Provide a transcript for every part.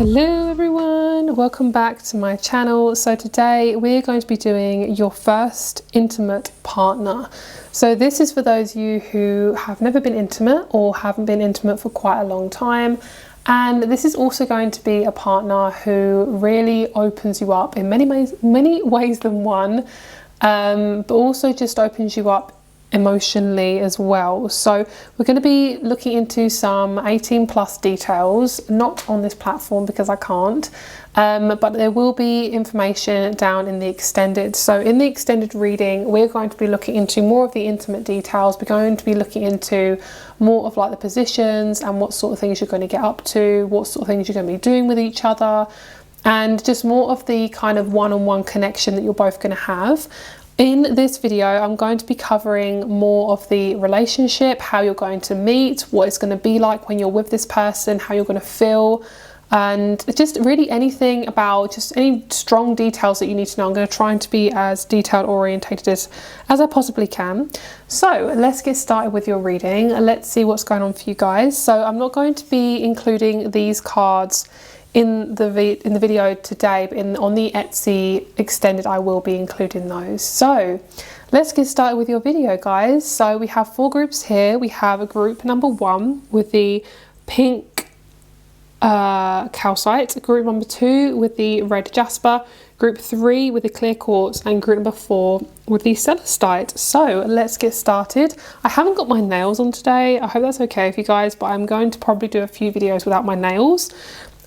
Hello everyone, welcome back to my channel. So today we're going to be doing your first intimate partner. So this is for those of you who have never been intimate or haven't been intimate for quite a long time. And this is also going to be a partner who really opens you up in many ways than one, but also just opens you up emotionally as well. So we're going to be looking into some 18 plus details, not on this platform because I can't, but there will be information down in the extended. So in the extended reading, we're going to be looking into more of the intimate details. We're going to be looking into more of like the positions and what sort of things you're going to get up to, what sort of things you're going to be doing with each other, and just more of the kind of one-on-one connection that you're both going to have. In this video, I'm going to be covering more of the relationship, how you're going to meet, what it's going to be like when you're with this person, how you're going to feel, and just really anything about just any strong details that you need to know. I'm going to try and be as detailed orientated as I possibly can. So let's get started with your reading. Let's see what's going on for you guys. So I'm not going to be including these cards in the video today, but on the Etsy extended I will be including those. So let's get started with your video, guys. So we have 4 groups here. We have a group number 1 with the pink calcite, group number 2 with the red jasper, group 3 with the clear quartz, and group number 4 with the celestite. So let's get started. I haven't got my nails on today. I hope that's okay with you guys, but I'm going to probably do a few videos without my nails.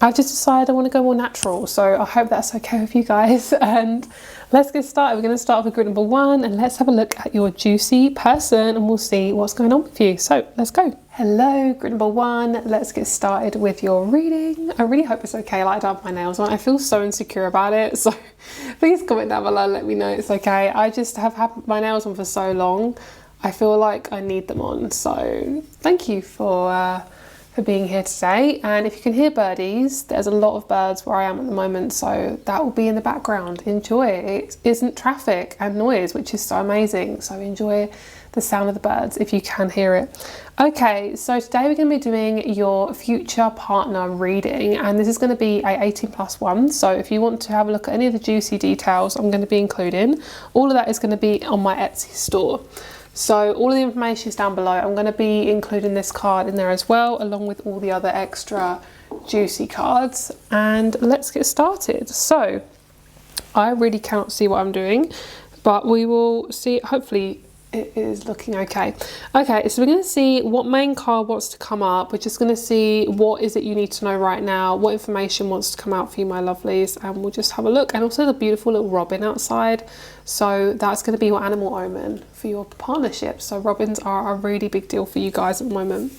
I've just decided I want to go more natural, so I hope that's okay with you guys. And let's get started. We're going to start with group number 1, and let's have a look at your juicy person and we'll see what's going on with you. So let's go. Hello, group number 1. Let's get started with your reading. I really hope it's okay. Like, I don't have my nails on. I feel so insecure about it, so please comment down below and let me know it's okay. I just have had my nails on for so long. I feel like I need them on, so thank you for being here today. And if you can hear birdies, there's a lot of birds where I am at the moment, so that will be in the background. Enjoy it. It isn't traffic and noise, which is so amazing, so enjoy the sound of the birds if you can hear it. Okay, so today we're going to be doing your future partner reading, and this is going to be a 18 plus 1. So if you want to have a look at any of the juicy details I'm going to be including, all of that is going to be on my Etsy store. So all of the information is down below. I'm going to be including this card in there as well, along with all the other extra juicy cards. And let's get started. So I really cannot see what I'm doing, but we will see. Hopefully it is looking okay. Okay, so we're going to see what main card wants to come up. We're just going to see what is it you need to know right now, what information wants to come out for you, my lovelies, and we'll just have a look. And also the beautiful little robin outside. So that's going to be your animal omen for your partnership. So robins are a really big deal for you guys at the moment.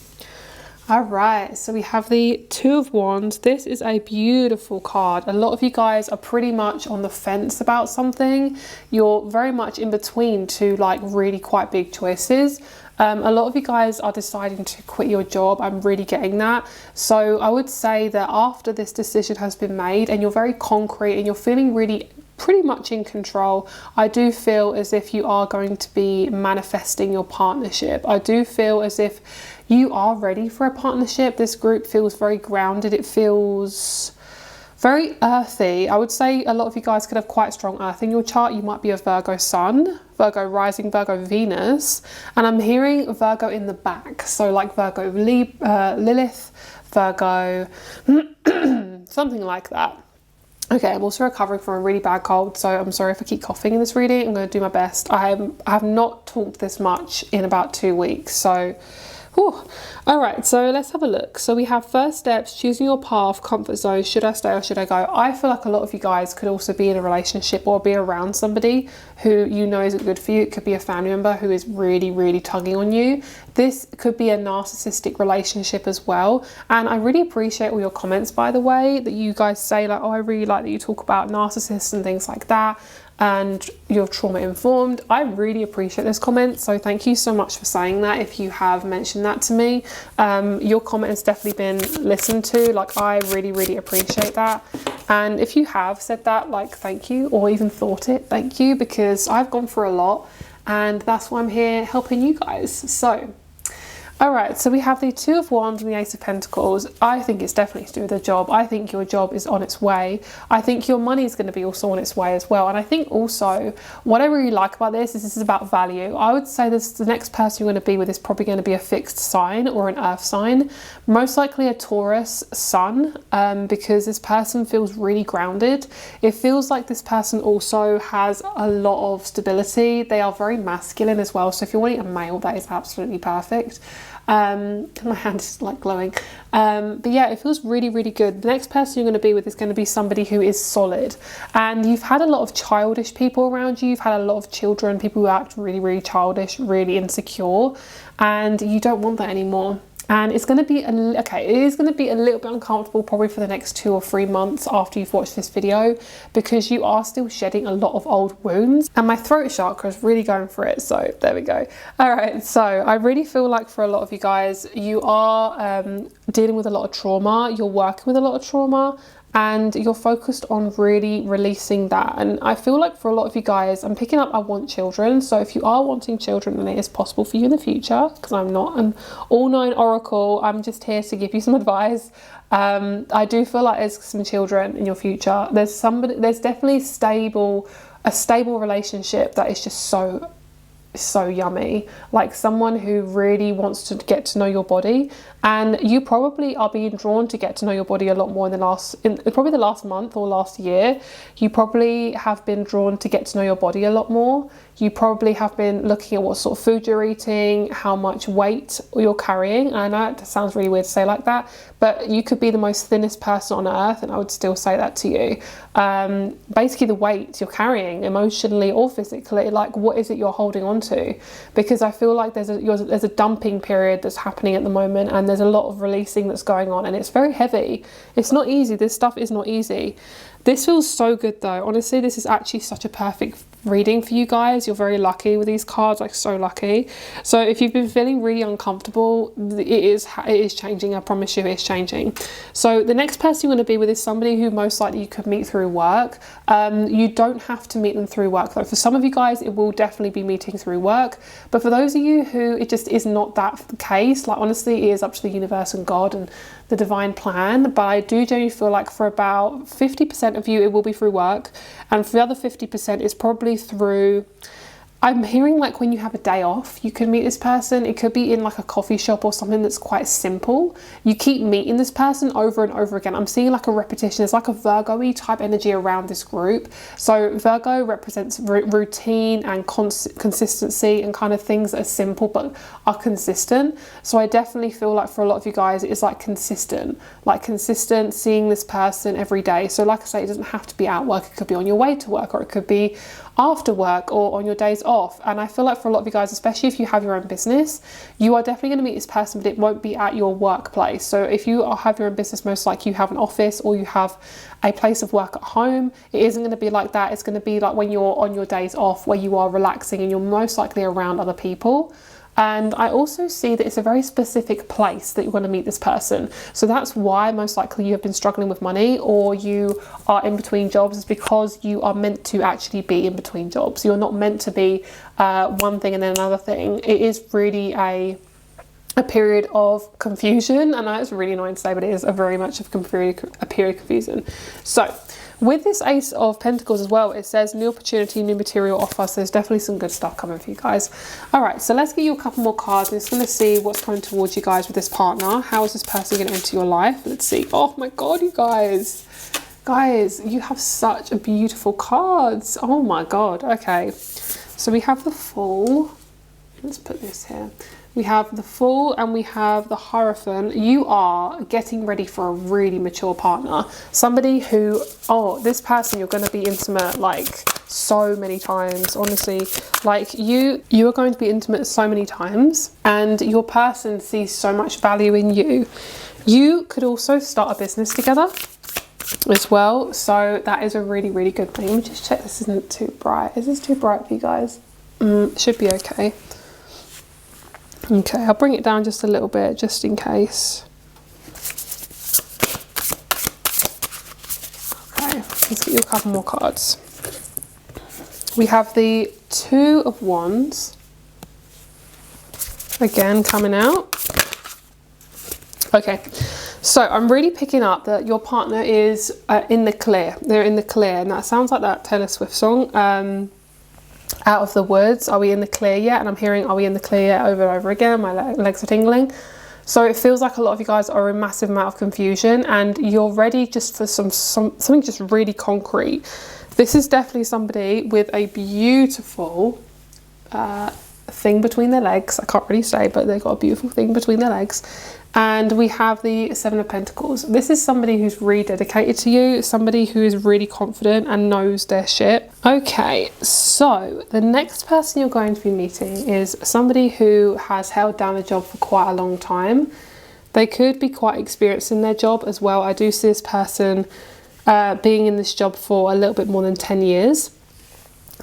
All right, so we have the 2 of Wands. This is a beautiful card. A lot of you guys are pretty much on the fence about something. You're very much in between 2 like really quite big choices. A lot of you guys are deciding to quit your job. I'm really getting that. So I would say that after this decision has been made and you're very concrete and you're feeling really pretty much in control, I do feel as if you are going to be manifesting your partnership. I do feel as if you are ready for a partnership. This group feels very grounded. It feels very earthy. I would say a lot of you guys could have quite strong earth in your chart. You might be a Virgo sun, Virgo rising, Virgo Venus, and I'm hearing Virgo in the back. So like Virgo Lilith, Virgo, something like that. Okay, I'm also recovering from a really bad cold, so I'm sorry if I keep coughing in this reading. I'm going to do my best. I have not talked this much in about 2 weeks, so whew. All right, so let's have a look. So we have first steps, choosing your path, comfort zone. Should I stay or should I go? I feel like a lot of you guys could also be in a relationship or be around somebody who you know isn't good for you. It could be a family member who is really, really tugging on you. This could be a narcissistic relationship as well. And I really appreciate all your comments, by the way, that you guys say like, oh, I really like that you talk about narcissists and things like that, and you're trauma informed. I really appreciate those comments, so thank you so much for saying that. If you have mentioned that to me, your comment has definitely been listened to. Like, I really appreciate that. And if you have said that, like, thank you, or even thought it, thank you, because I've gone through a lot and that's why I'm here helping you guys. So All right, so we have the Two of Wands and the Ace of Pentacles. I think it's definitely to do with the job. I think your job is on its way. I think your money is going to be also on its way as well. And I think also what I really like about this is about value. I would say the next person you're going to be with is probably going to be a fixed sign or an earth sign, most likely a Taurus sun, because this person feels really grounded. It feels like this person also has a lot of stability. They are very masculine as well. So if you're wanting a male, that is absolutely perfect. My hand is like glowing, but yeah, it feels really, really good. The next person you're going to be with is going to be somebody who is solid, and you've had a lot of childish people around you. You've had a lot of children, people who act really, really childish, really insecure, and you don't want that anymore. And it's going to be, it is going to be a little bit uncomfortable probably for the next 2 or 3 months after you've watched this video, because you are still shedding a lot of old wounds. And my throat chakra is really going for it. So there we go. All right. So I really feel like for a lot of you guys, you are dealing with a lot of trauma. You're working with a lot of trauma, and you're focused on really releasing that. And I feel like for a lot of you guys, I'm picking up I want children. So if you are wanting children, then it is possible for you in the future, because I'm not an all-knowing oracle. I'm just here to give you some advice. I do feel like there's some children in your future. There's definitely a stable relationship that is just so yummy, like someone who really wants to get to know your body. And you probably are being drawn to get to know your body a lot more in probably the last month or last year. You probably have been drawn to get to know your body a lot more. You probably have been looking at what sort of food you're eating, how much weight you're carrying. And I know it sounds really weird to say like that, but you could be the most thinnest person on earth and I would still say that to you. Basically the weight you're carrying emotionally or physically, like what is it you're holding on to? Because I feel like there's a dumping period that's happening at the moment, and there's a lot of releasing that's going on, and it's very heavy. It's not easy. This stuff is not easy. This feels so good though. Honestly, this is actually such a perfect reading for you guys. You're very lucky with these cards, like so lucky. So if you've been feeling really uncomfortable, it is changing. I promise you it's changing. So the next person you're going to be with is somebody who most likely you could meet through work. You don't have to meet them through work though. For some of you guys, it will definitely be meeting through work. But for those of you who it just is not that the case, like honestly, it is up to the universe and God and the divine plan. But I do genuinely feel like for about 50% of you, it will be through work. And for the other 50%, it's probably through, I'm hearing like when you have a day off, you can meet this person. It could be in like a coffee shop or something that's quite simple. You keep meeting this person over and over again. I'm seeing like a repetition. There's like a Virgo-y type energy around this group. So Virgo represents routine and consistency and kind of things that are simple but are consistent. So I definitely feel like for a lot of you guys, it's like consistent seeing this person every day. So like I say, it doesn't have to be at work. It could be on your way to work, or it could be after work or on your days off. And I feel like for a lot of you guys, especially if you have your own business, you are definitely going to meet this person, but it won't be at your workplace. So if you have your own business, most likely you have an office or you have a place of work at home. It isn't going to be like that. It's going to be like when you're on your days off, where you are relaxing and you're most likely around other people. And I also see that it's a very specific place that you're going to meet this person. So that's why most likely you have been struggling with money, or you are in between jobs, is because you are meant to actually be in between jobs. You're not meant to be one thing and then another thing. It is really a period of confusion. I know it's really annoying to say, but it is very much of a period of confusion. So with this Ace of Pentacles as well, it says new opportunity, new material offer. So there's definitely some good stuff coming for you guys. All right, so let's get you a couple more cards. I'm just going to see what's coming towards you guys with this partner. How is this person going to enter your life? Let's see. Oh my God, you guys. Guys, you have such a beautiful cards. Oh my God. Okay, so we have the Fool. Let's put this here. We have the Fool and we have the Hierophant. You are getting ready for a really mature partner. Somebody who, this person you're going to be intimate like so many times. Honestly, like you are going to be intimate so many times, and your person sees so much value in you. You could also start a business together as well. So that is a really, really good thing. Let me just check this isn't too bright. Is this too bright for you guys? It should be okay. Okay, I'll bring it down just a little bit, just in case. Okay, let's get you a couple more cards. We have the Two of Wands, again coming out. Okay, so I'm really picking up that your partner is in the clear. They're in the clear, and that sounds like that Taylor Swift song, Out of the Woods. Are we in the clear yet? And I'm hearing, are we in the clear yet, over and over again. My legs are tingling. So it feels like a lot of you guys are in massive amount of confusion, and you're ready just for something just really concrete. This is definitely somebody with a beautiful thing between their legs. I can't really say, but they've got a beautiful thing between their legs. And we have the Seven of Pentacles. This is somebody who's really dedicated to you, somebody who is really confident and knows their shit. Okay, so the next person you're going to be meeting is somebody who has held down a job for quite a long time. They could be quite experienced in their job as well. I do see this person being in this job for a little bit more than 10 years.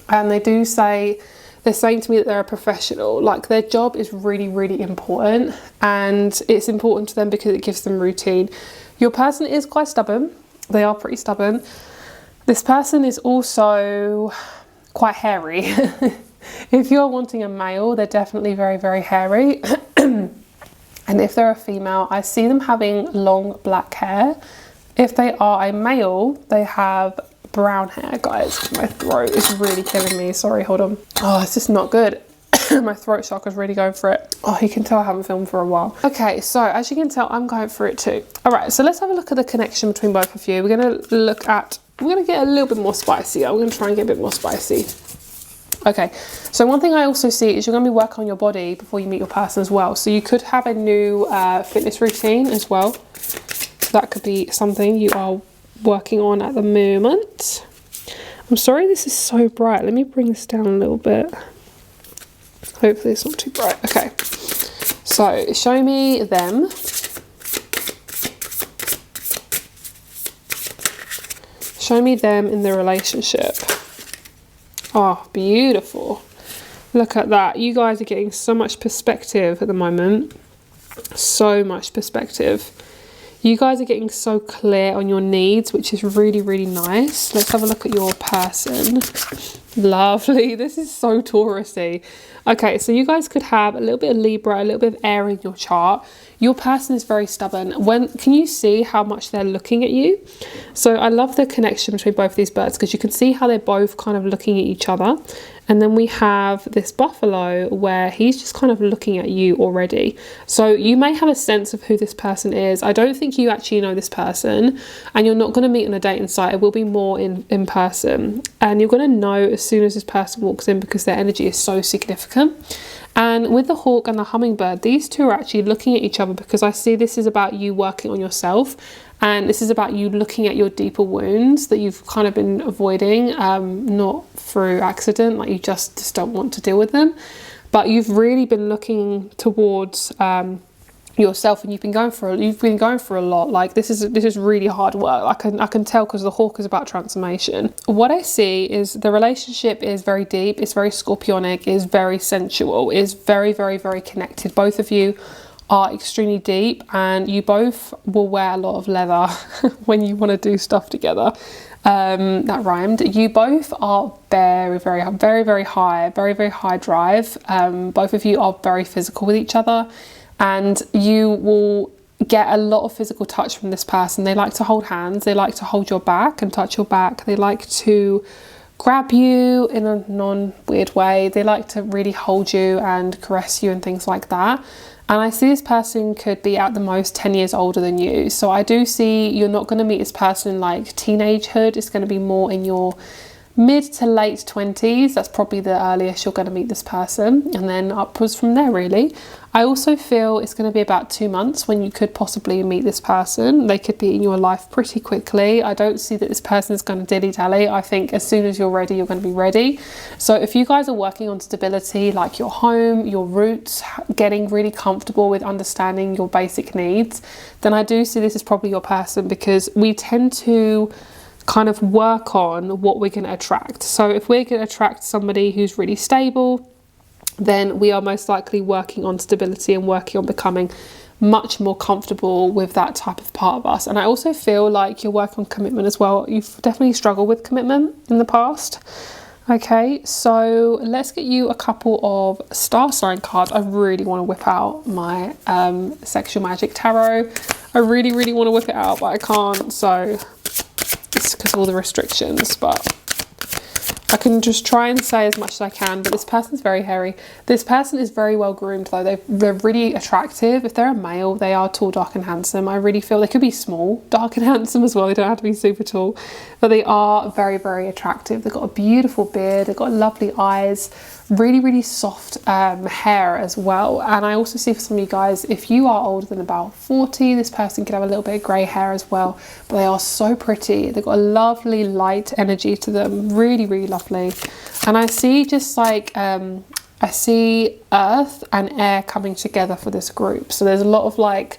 And they're saying to me that they're a professional. Like, their job is really, really important, and it's important to them because it gives them routine. Your person is quite stubborn. They are pretty stubborn. This person is also quite hairy. If you're wanting a male, they're definitely very, very hairy. And if they're a female, I see them having long black hair. If they are a male, they have brown hair. Guys, my throat is really killing me. Sorry, hold on. Oh, it's just not good. My throat chakra's really going for it. Oh, you can tell I haven't filmed for a while. Okay, so as you can tell, I'm going for it too. All right, so let's have a look at the connection between both of you. We're going to get a little bit more spicy. We're going to try and get a bit more spicy. Okay, so one thing I also see is you're going to be working on your body before you meet your person as well. So you could have a new fitness routine as well. So that could be something you are working on at the moment. I'm sorry this is so bright. Let me bring this down a little bit. Hopefully it's not too bright. Okay, so show me them. Show me them in the relationship. Oh, beautiful. Look at that. You guys are getting so much perspective at the moment. So much perspective. You guys are getting so clear on your needs, which is really, really nice. Let's have a look at your person. Lovely. This is so Taurusy. Okay, so you guys could have a little bit of Libra, a little bit of air in your chart. Your person is very stubborn. Can you see how much they're looking at you? So I love the connection between both of these birds, because you can see how they're both kind of looking at each other. And then we have this buffalo where he's just kind of looking at you already. So you may have a sense of who this person is. I don't think you actually know this person, and you're not going to meet on a dating site. It will be more in person. And you're going to know as soon as this person walks in, because their energy is so significant. And with the hawk and the hummingbird, these two are actually looking at each other, because I see this is about you working on yourself. And this is about you looking at your deeper wounds that you've kind of been avoiding, not through accident, like you just don't want to deal with them. But you've really been looking towards yourself, and you've been going for a lot. Like this is really hard work. I can tell, because the hawk is about transformation. What I see is the relationship is very deep, it's very scorpionic, it's very sensual, it's very, very, very connected. Both of you are extremely deep, and you both will wear a lot of leather when you want to do stuff together. That rhymed. You both are very, very, very, very high, very, very high drive. Both of you are very physical with each other, and you will get a lot of physical touch from this person. They like to hold hands, they like to hold your back and touch your back, they like to grab you in a non-weird way, they like to really hold you and caress you and things like that. And I see this person could be at the most 10 years older than you. So I do see you're not going to meet this person in like teenagehood. It's going to be more in your mid to late 20s. That's probably the earliest you're going to meet this person, and then upwards from there really. I also feel it's going to be about 2 months when you could possibly meet this person. They could be in your life pretty quickly. I don't see that this person is going to dilly-dally. I think as soon as you're ready, you're going to be ready. So if you guys are working on stability, like your home, your roots, getting really comfortable with understanding your basic needs, then I do see this is probably your person, because we tend to kind of work on what we're going to attract. So if we're going to attract somebody who's really stable, then we are most likely working on stability and working on becoming much more comfortable with that type of part of us. And I also feel like you're working on commitment as well. You've definitely struggled with commitment in the past. Okay, so let's get you a couple of star sign cards. I really want to whip out my Sexual Magic Tarot. I really, really want to whip it out, but I can't, so it's because of all the restrictions, but I can just try and say as much as I can. But this person's very hairy. This person is very well groomed though. They're really attractive. If they're a male, they are tall, dark and handsome. I really feel they could be small, dark and handsome as well. They don't have to be super tall, but they are very, very attractive. They've got a beautiful beard. They've got lovely eyes, really, really soft hair as well. And I also see for some of you guys, if you are older than about 40, this person could have a little bit of grey hair as well, but they are so pretty. They've got a lovely light energy to them, really, really lovely. And I see just like I see earth and air coming together for this group. So there's a lot of like,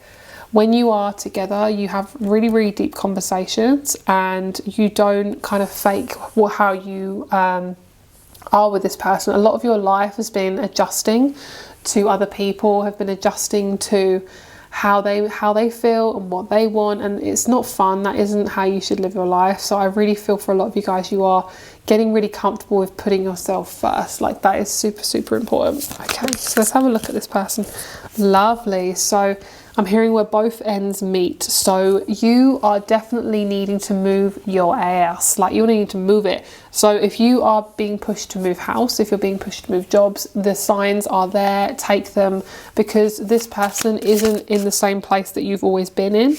when you are together, you have really, really deep conversations, and you don't kind of fake how you are with this person. A lot of your life has been adjusting to other people, have been adjusting to how they feel and what they want, and it's not fun. That isn't how you should live your life. So I really feel for a lot of you guys, you are getting really comfortable with putting yourself first. Like, that is super, super important. Okay, so let's have a look at this person. Lovely. So I'm hearing where both ends meet. So you are definitely needing to move your ass, like you're needing to move it. So if you are being pushed to move house, if you're being pushed to move jobs, the signs are there, take them, because this person isn't in the same place that you've always been in.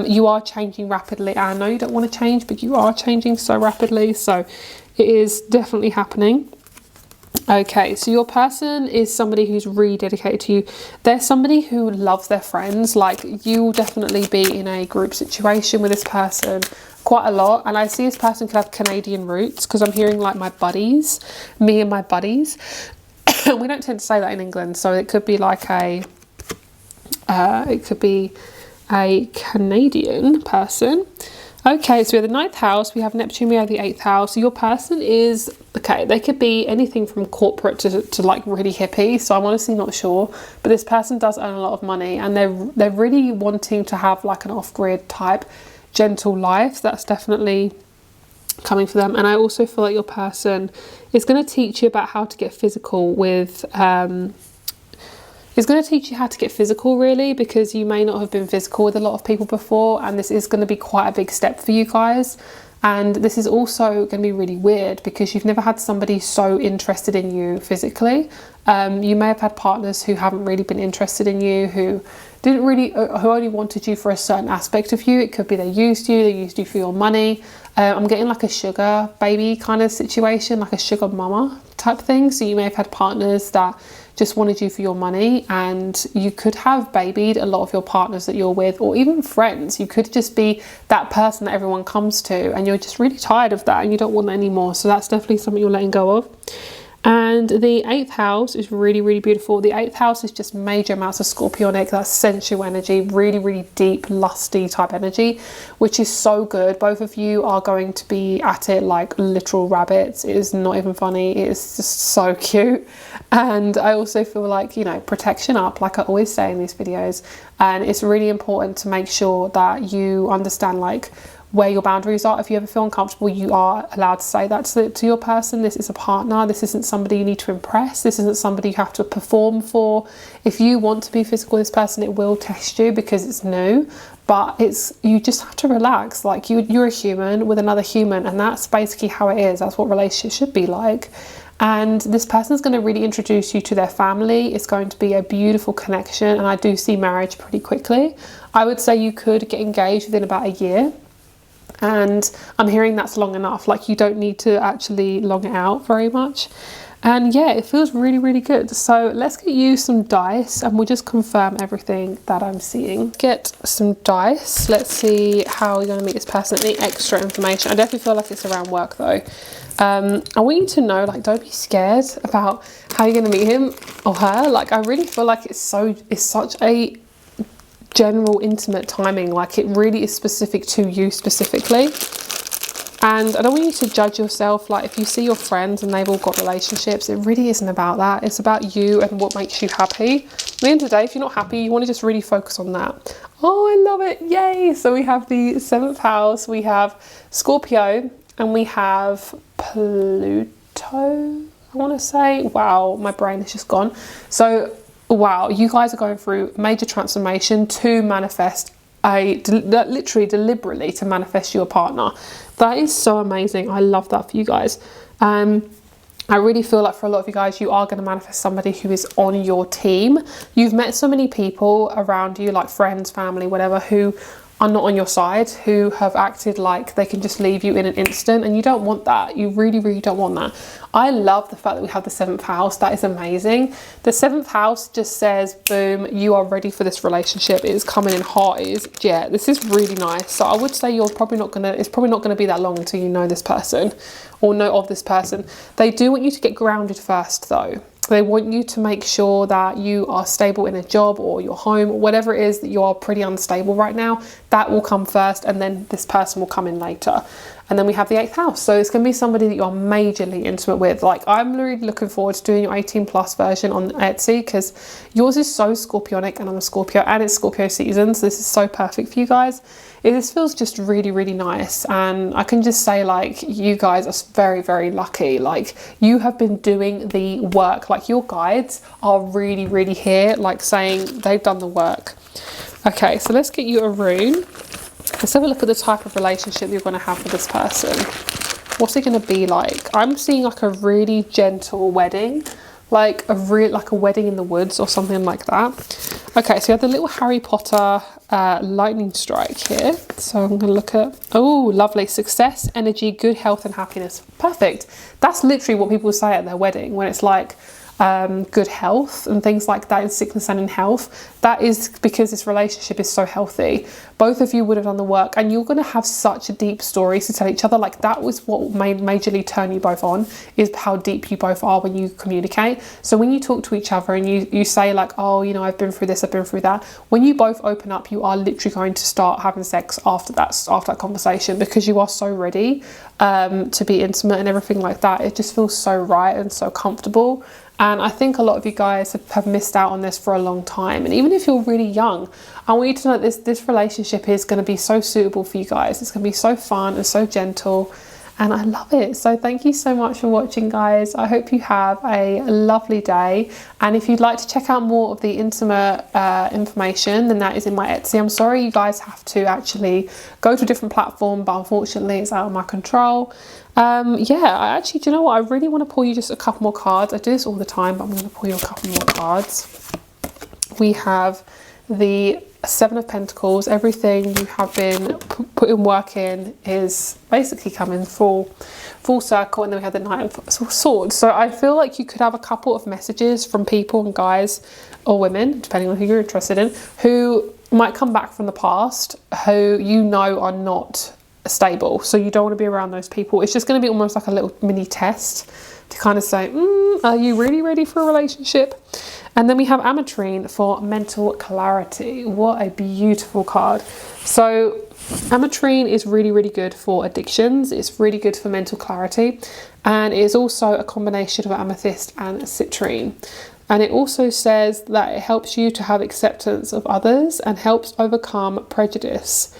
You are changing rapidly. I know you don't want to change, but you are changing so rapidly. So it is definitely happening. Okay, so your person is somebody who's really dedicated to you. They're somebody who loves their friends. Like, you will definitely be in a group situation with this person quite a lot. And I see this person could have Canadian roots, because I'm hearing like my buddies, me and my buddies. We don't tend to say that in England, so it could be like a Canadian person. Okay, so we have the 9th house, we have Neptune, we have the 8th house. Your person is, okay, they could be anything from corporate to like really hippie, so I'm honestly not sure. But this person does earn a lot of money, and they're really wanting to have like an off-grid type gentle life. That's definitely coming for them. And I also feel like your person is going to teach you about how to get physical with is going to teach you how to get physical, really, because you may not have been physical with a lot of people before, and this is going to be quite a big step for you guys. And this is also going to be really weird because you've never had somebody so interested in you physically. You may have had partners who haven't really been interested in you, who only wanted you for a certain aspect of you. It could be they used you for your money. I'm getting like a sugar baby kind of situation, like a sugar mama type thing. So you may have had partners that just wanted you for your money, and you could have babied a lot of your partners that you're with, or even friends. You could just be that person that everyone comes to, and you're just really tired of that and you don't want that anymore. So that's definitely something you're letting go of. And the 8th house is really, really beautiful. The 8th house is just major amounts of scorpionic, that's sensual energy, really, really deep, lusty type energy, which is so good. Both of you are going to be at it like literal rabbits. It is not even funny. It is just so cute. And I also feel like, you know, protection up, like I always say in these videos. And it's really important to make sure that you understand like where your boundaries are. If you ever feel uncomfortable, you are allowed to say that to your person. This is a partner. This isn't somebody you need to impress. This isn't somebody you have to perform for. If you want to be physical with this person, it will test you because it's new, but you just have to relax. Like you're a human with another human, and that's basically how it is. That's what relationships should be like. And this person is going to really introduce you to their family. It's going to be a beautiful connection, and I do see marriage pretty quickly. I would say you could get engaged within about a year. And I'm hearing that's long enough. Like, you don't need to actually long it out very much. And yeah, it feels really, really good. So let's get you some dice and we'll just confirm everything that I'm seeing. Get some dice. Let's see how you're going to meet this person. Any extra information? I definitely feel like it's around work though. I want you to know, like, don't be scared about how you're going to meet him or her. Like, I really feel like it's such a general intimate timing. Like, it really is specific to you specifically. And I don't want you to judge yourself. Like, if you see your friends and they've all got relationships, it really isn't about that. It's about you and what makes you happy. At the end of the day, if you're not happy, you want to just really focus on that. Oh, I love it. Yay. So we have the 7th house, we have Scorpio, and we have Pluto. Pluto, I want to say. Wow, my brain is just gone. So wow, you guys are going through major transformation to manifest literally deliberately to manifest your partner. That is so amazing. I love that for you guys. I really feel like for a lot of you guys, you are going to manifest somebody who is on your team. You've met so many people around you, like friends, family, whatever, who are not on your side, who have acted like they can just leave you in an instant, and you don't want that. You really, really don't want that. I love the fact that we have the 7th house. That is amazing. The 7th house just says, boom, you are ready for this relationship. It is coming in hot. Yeah, this is really nice. So I would say it's probably not gonna be that long until you know this person or know of this person. They do want you to get grounded first though. They want you to make sure that you are stable in a job or your home, or whatever it is that you are pretty unstable right now. That will come first, and then this person will come in later. And then we have the 8th house. So it's going to be somebody that you're majorly intimate with. Like, I'm really looking forward to doing your 18+ version on Etsy, because yours is so Scorpionic and I'm a Scorpio, and it's Scorpio season. So this is so perfect for you guys. This feels just really, really nice. And I can just say, like, you guys are very, very lucky. Like, you have been doing the work. Like, your guides are really, really here, like saying they've done the work. Okay, so let's get you a rune. Let's have a look at the type of relationship you're going to have with this person. What's it going to be like? I'm seeing like a really gentle wedding, like a wedding in the woods or something like that. Okay, so you have the little Harry Potter lightning strike here. So I'm going to look at, oh, lovely, success, energy, good health and happiness. Perfect. That's literally what people say at their wedding, when it's like good health and things like that, in sickness and in health. That is because this relationship is so healthy. Both of you would have done the work, and you're going to have such deep stories to tell each other. Like, that was what majorly turn you both on, is how deep you both are when you communicate. So when you talk to each other and you say like, oh, you know, I've been through this, I've been through that, when you both open up, you are literally going to start having sex after that conversation, because you are so ready to be intimate and everything like that. It just feels so right and so comfortable. And I think a lot of you guys have missed out on this for a long time. And even if you're really young, I want you to know this relationship is going to be so suitable for you guys. It's going to be so fun and so gentle. And I love it. So thank you so much for watching, guys. I hope you have a lovely day. And if you'd like to check out more of the intimate information, then that is in my Etsy. I'm sorry you guys have to actually go to a different platform, but unfortunately it's out of my control. Yeah, do you know what? I really want to pull you just a couple more cards. I do this all the time, but I'm going to pull you a couple more cards. We have the 7 of Pentacles. Everything you have been putting work in is basically coming full circle. And then we have the Knight of Swords. So I feel like you could have a couple of messages from people, and guys or women, depending on who you're interested in, who might come back from the past, who you know are not stable. So you don't want to be around those people. It's just going to be almost like a little mini test to kind of say, are you really ready for a relationship? And then we have Ametrine for mental clarity. What a beautiful card. So Ametrine is really, really good for addictions. It's really good for mental clarity. And it is also a combination of amethyst and citrine. And it also says that it helps you to have acceptance of others and helps overcome prejudice.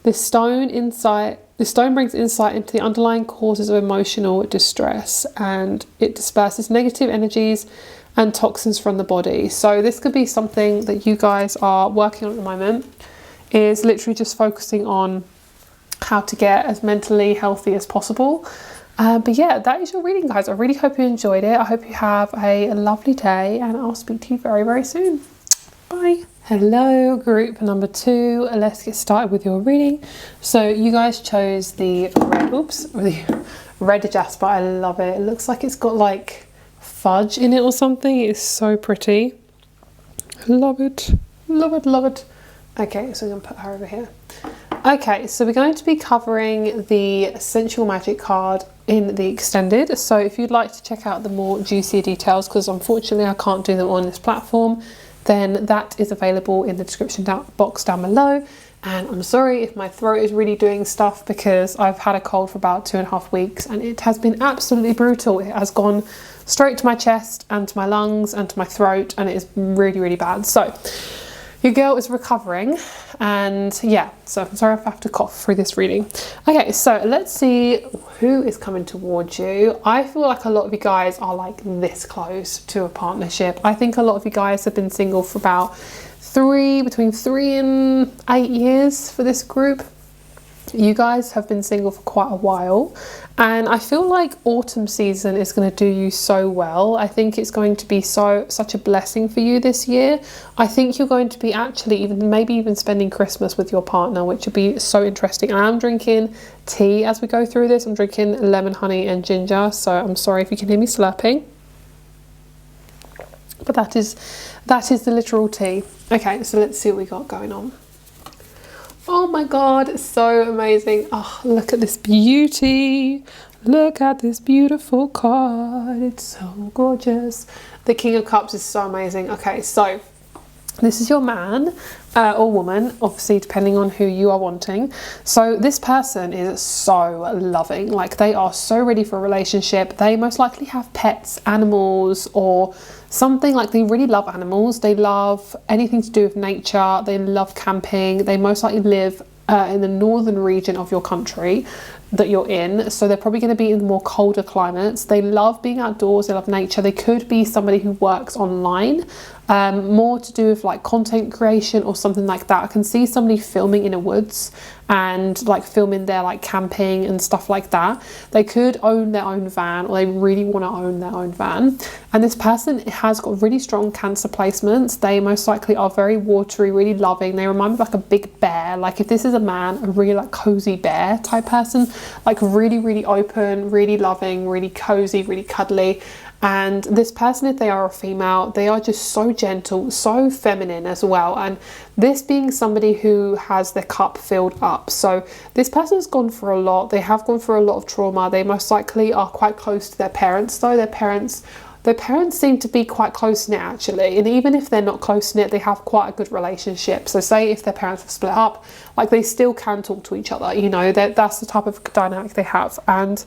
This stone brings insight into the underlying causes of emotional distress, and it disperses negative energies and toxins from the body. So this could be something that you guys are working on at the moment, is literally just focusing on how to get as mentally healthy as possible. But yeah, that is your reading, guys. I really hope you enjoyed it. I hope you have a lovely day, and I'll speak to you very, very soon. Bye. Hello, group number 2. Let's get started with your reading. So you guys chose the red jasper. I love it. It looks like it's got like fudge in it or something. It's so pretty. Love it. Love it, love it. Okay, so I'm gonna put her over here. Okay, so we're going to be covering the Sensual Magic card in the extended. So if you'd like to check out the more juicier details, because unfortunately I can't do them on this platform, then that is available in the description box down below. And I'm sorry if my throat is really doing stuff, because I've had a cold for about 2.5 weeks and it has been absolutely brutal. It has gone straight to my chest and to my lungs and to my throat, and it is really, really bad. So Your girl is recovering, and yeah, so I'm sorry if I have to cough through this reading. Okay, so let's see who is coming towards you. I feel like a lot of you guys are like this close to a partnership. I think a lot of you guys have been single for about between 3 and 8 years for this group. You guys have been single for quite a while, and I feel like autumn season is going to do you so well. I think it's going to be such a blessing for you this year. I think you're going to be actually maybe even spending Christmas with your partner, which would be so interesting. And I'm drinking tea as we go through this. I'm drinking lemon, honey and ginger, so I'm sorry if you can hear me slurping, but that is the literal tea. Okay, so let's see what we got going on. Oh my god, it's so amazing. Oh, look at this beauty. Look at this beautiful card. It's so gorgeous. The King of Cups is so amazing. Okay, so this is your man or woman, obviously depending on who you are wanting. So this person is so loving. Like, they are so ready for a relationship. They most likely have pets, animals, or something. Like, they really love animals. They love anything to do with nature. They love camping. They most likely live in the northern region of your country that you're in, so they're probably going to be in more colder climates. They love being outdoors. They love nature. They could be somebody who works online, more to do with like content creation or something like that. I can see somebody filming in the woods and like filming their like camping and stuff like that. They could own their own van, or they really want to own their own van. And this person has got really strong Cancer placements. They most likely are very watery, really loving. They remind me of like a big bear. Like, if this is a man, a really like cozy bear type person, like really, really open, really loving, really cozy, really cuddly. And this person, if they are a female, they are just so gentle, so feminine as well. And this being somebody who has their cup filled up. So this person's gone through a lot. They have gone through a lot of trauma. They most likely are quite close to their parents though. Their parents seem to be quite close-knit actually. And even if they're not close-knit, they have quite a good relationship. So say if their parents have split up, like, they still can talk to each other, you know, that's the type of dynamic they have. And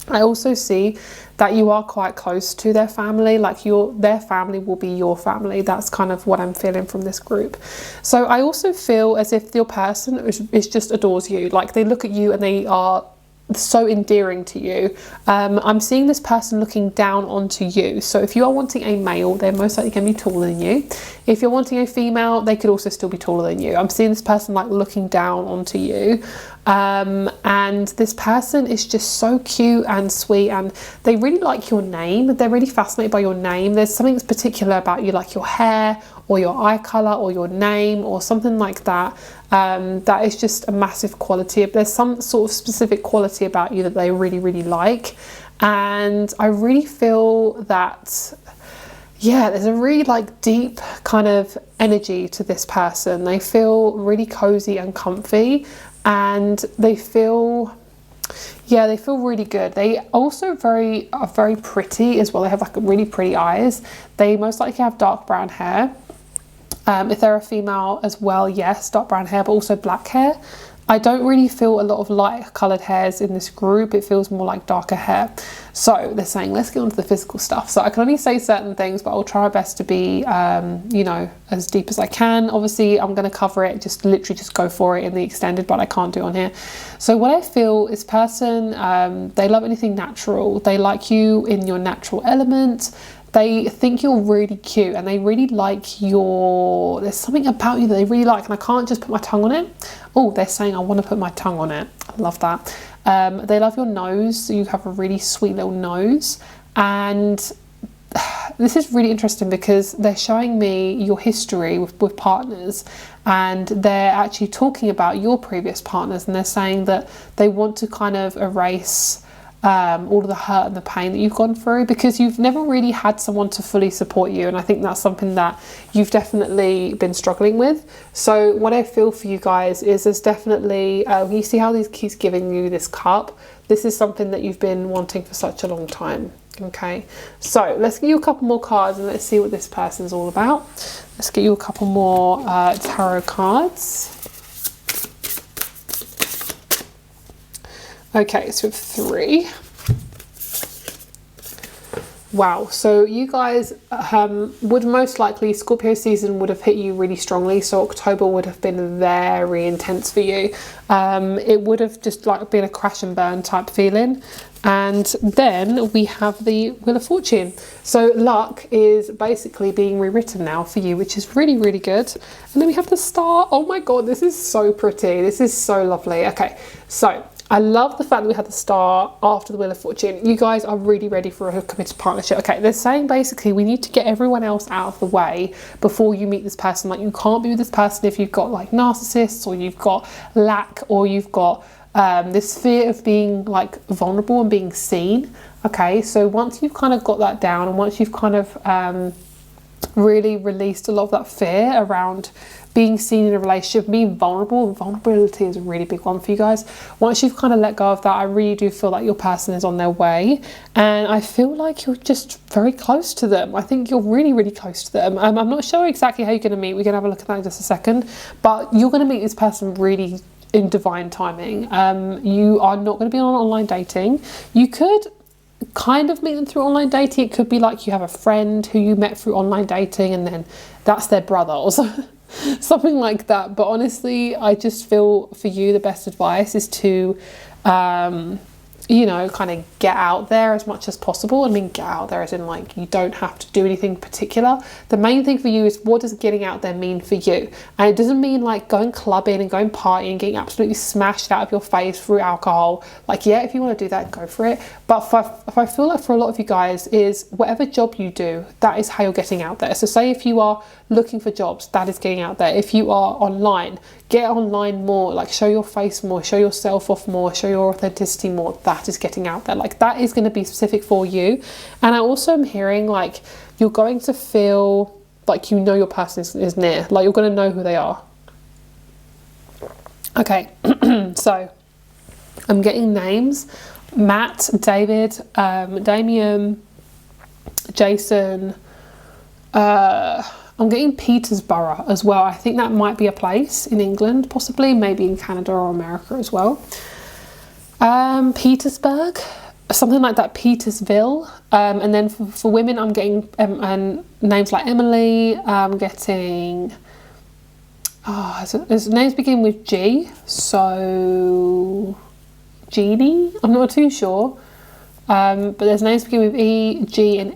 I also see that you are quite close to their family, like their family will be your family. That's kind of what I'm feeling from this group. So I also feel as if your person is just adores you. Like, they look at you and they are so endearing to you. I'm seeing this person looking down onto you. So if you are wanting a male, they're most likely going to be taller than you. If you're wanting a female, they could also still be taller than you. I'm seeing this person like looking down onto you. And this person is just so cute and sweet, and they really like your name. They're really fascinated by your name. There's something particular about you, like your hair or your eye color or your name or something like that. That is just a massive quality. There's some sort of specific quality about you that they really, really like. And I really feel that, yeah, there's a really like deep kind of energy to this person. They feel really cozy and comfy, and they feel really good. They also are very pretty as well. They have like really pretty eyes. They most likely have dark brown hair. If they're a female as well, yes, dark brown hair, but also black hair. I don't really feel a lot of light coloured hairs in this group. It feels more like darker hair. So they're saying, let's get on to the physical stuff. So I can only say certain things, but I'll try my best to be, you know, as deep as I can. Obviously, I'm going to cover it, literally just go for it in the extended, but I can't do it on here. So what I feel is person, they love anything natural. They like you in your natural element. They think you're really cute, and they really like there's something about you that they really like, and I can't just put my tongue on it. Oh, they're saying I want to put my tongue on it. I love that. They love your nose. So you have a really sweet little nose, and this is really interesting because they're showing me your history with partners, and they're actually talking about your previous partners, and they're saying that they want to kind of erase all of the hurt and the pain that you've gone through, because you've never really had someone to fully support you, and I think that's something that you've definitely been struggling with. So what I feel for you guys is there's definitely you see how he's giving you this cup. This is something that you've been wanting for such a long time. Okay, so let's get you a couple more cards and let's see what this person's all about. Let's get you a couple more tarot cards. Okay, so we have 3. Wow, so you guys would most likely, Scorpio season would have hit you really strongly. So October would have been very intense for you. It would have just like been a crash and burn type feeling. And then we have the Wheel of Fortune. So luck is basically being rewritten now for you, which is really, really good. And then we have the Star. Oh my God, this is so pretty. This is so lovely. Okay, so I love the fact that we had the Star after the Wheel of Fortune. You guys are really ready for a committed partnership. Okay, they're saying basically we need to get everyone else out of the way before you meet this person. Like, you can't be with this person if you've got like narcissists, or you've got lack, or you've got this fear of being like vulnerable and being seen. Okay, so once you've kind of got that down, and once you've kind of really released a lot of that fear around being seen in a relationship, being vulnerable. Vulnerability is a really big one for you guys. Once you've kind of let go of that, I really do feel like your person is on their way, and I feel like you're just very close to them. I think you're really, really close to them. I'm not sure exactly how you're going to meet. We're going to have a look at that in just a second, but you're going to meet this person really in divine timing. You are not going to be on online dating. You could kind of meet them through online dating. It could be like you have a friend who you met through online dating, and then that's their brother or something like that. But honestly, I just feel for you the best advice is to you know, kind of get out there as much as possible. I mean, get out there as in like you don't have to do anything particular. The main thing for you is, what does getting out there mean for you? And it doesn't mean like going clubbing and going partying, getting absolutely smashed out of your face through alcohol. Like, yeah, if you want to do that, go for it. But if I feel like for a lot of you guys is whatever job you do, that is how you're getting out there. So say if you are looking for jobs, that is getting out there. If you are online, get online more, like show your face more, show yourself off more, show your authenticity more. That is getting out there. Like, that is going to be specific for you. And I also am hearing like you're going to feel like you know your person is near, like you're going to know who they are. Okay, so I'm getting names: Matt, David, Damien, Jason, I'm getting Petersburg as well. I think that might be a place in England, possibly, maybe in Canada or America as well. Petersburg, something like that, Petersville. And then for women, I'm getting names like Emily. I'm getting, there's names begin with G, so Jeannie, I'm not too sure. But there's names begin with E, G,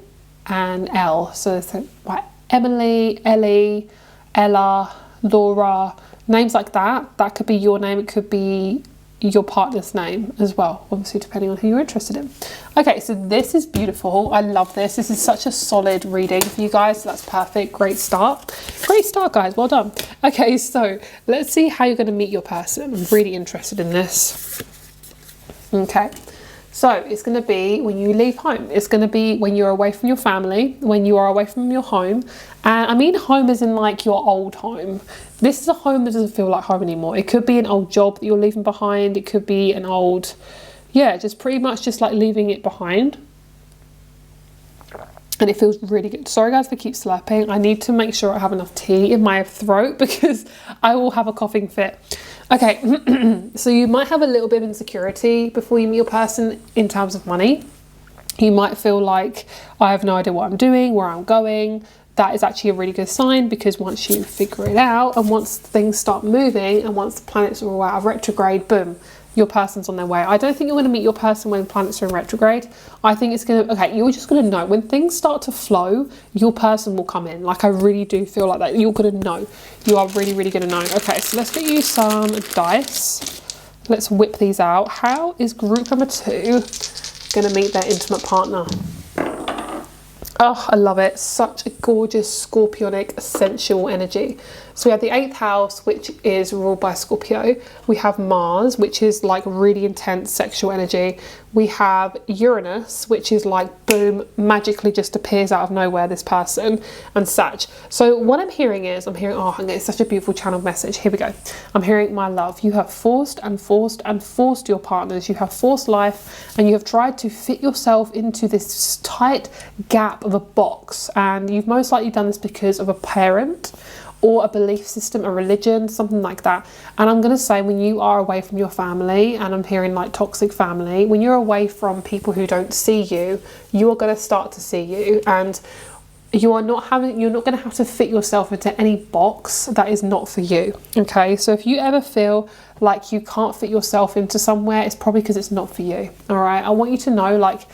and L. So it's like Emily, Ellie, Ella, Laura, names like that. That could be your name. It could be your partner's name as well, obviously depending on who you're interested in. Okay, so this is beautiful. I love this. This is such a solid reading for you guys. So that's perfect. Great start. Great start, guys. Well done. Okay, so let's see how you're going to meet your person. I'm really interested in this. Okay. So it's going to be when you leave home. It's going to be when you're away from your family, when you are away from your home. And I mean home as in like your old home. This is a home that doesn't feel like home anymore. It could be an old job that you're leaving behind. It could be an old, yeah, just pretty much just like leaving it behind. And it feels really good. Sorry guys for keep slurping. I need to make sure I have enough tea in my throat because I will have a coughing fit. Okay, so you might have a little bit of insecurity before you meet your person in terms of money. You might feel like, I have no idea what I'm doing, where I'm going. That is actually a really good sign, because once you figure it out and once things start moving and once the planets are all out of retrograde, boom, your person's on their way. I don't think you're going to meet your person when planets are in retrograde. I think it's going to, okay, you're just going to know. When things start to flow, your person will come in. Like, I really do feel like that. You're going to know. You are really, really going to know. Okay, so let's get you some dice. Let's whip these out. How is group number 2 going to meet their intimate partner? Oh, I love it. Such a gorgeous scorpionic sensual energy. So we have the 8th house, which is ruled by Scorpio. We have Mars, which is like really intense sexual energy. We have Uranus, which is like boom, magically just appears out of nowhere, this person, and Sag. So what I'm hearing is, I'm getting such a beautiful channeled message. Here we go. I'm hearing, my love, you have forced and forced and forced your partners. You have forced life, and you have tried to fit yourself into this tight gap of a box. And you've most likely done this because of a parent, or a belief system, a religion, something like that. And I'm going to say, when you are away from your family, and I'm hearing like toxic family, when you're away from people who don't see you, you are going to start to see you, and you're not going to have to fit yourself into any box that is not for you. Okay, so if you ever feel like you can't fit yourself into somewhere, it's probably because it's not for you. All right, I want you to know, like,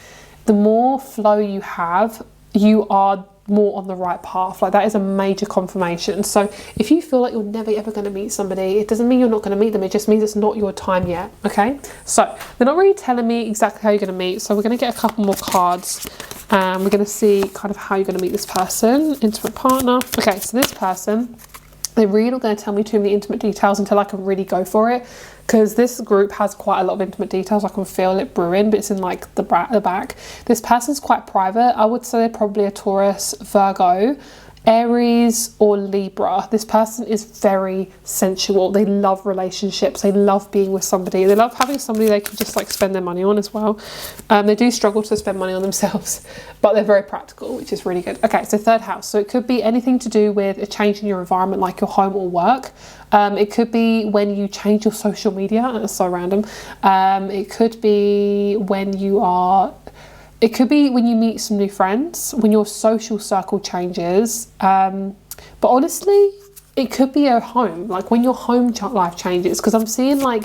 the more flow you have, you are more on the right path. Like, that is a major confirmation. So if you feel like you're never ever going to meet somebody, it doesn't mean you're not going to meet them, it just means it's not your time yet. Okay, so they're not really telling me exactly how you're going to meet, so we're going to get a couple more cards and we're going to see kind of how you're going to meet this person, intimate partner. Okay, so this person, they're really not going to tell me too many intimate details until I can really go for it, because this group has quite a lot of intimate details. I can feel it brewing, but it's in like the back. This person's quite private. I would say they're probably a Taurus, Virgo, Aries or Libra. This person is very sensual. They love relationships. They love being with somebody. They love having somebody they can just like spend their money on as well. They do struggle to spend money on themselves, but they're very practical, which is really good. Okay, so third house. So it could be anything to do with a change in your environment, like your home or work. It could be when you change your social media. That's so random. It could be when you are... It could be when you meet some new friends, when your social circle changes. But honestly, it could be a home, like when your home life changes. Because I'm seeing like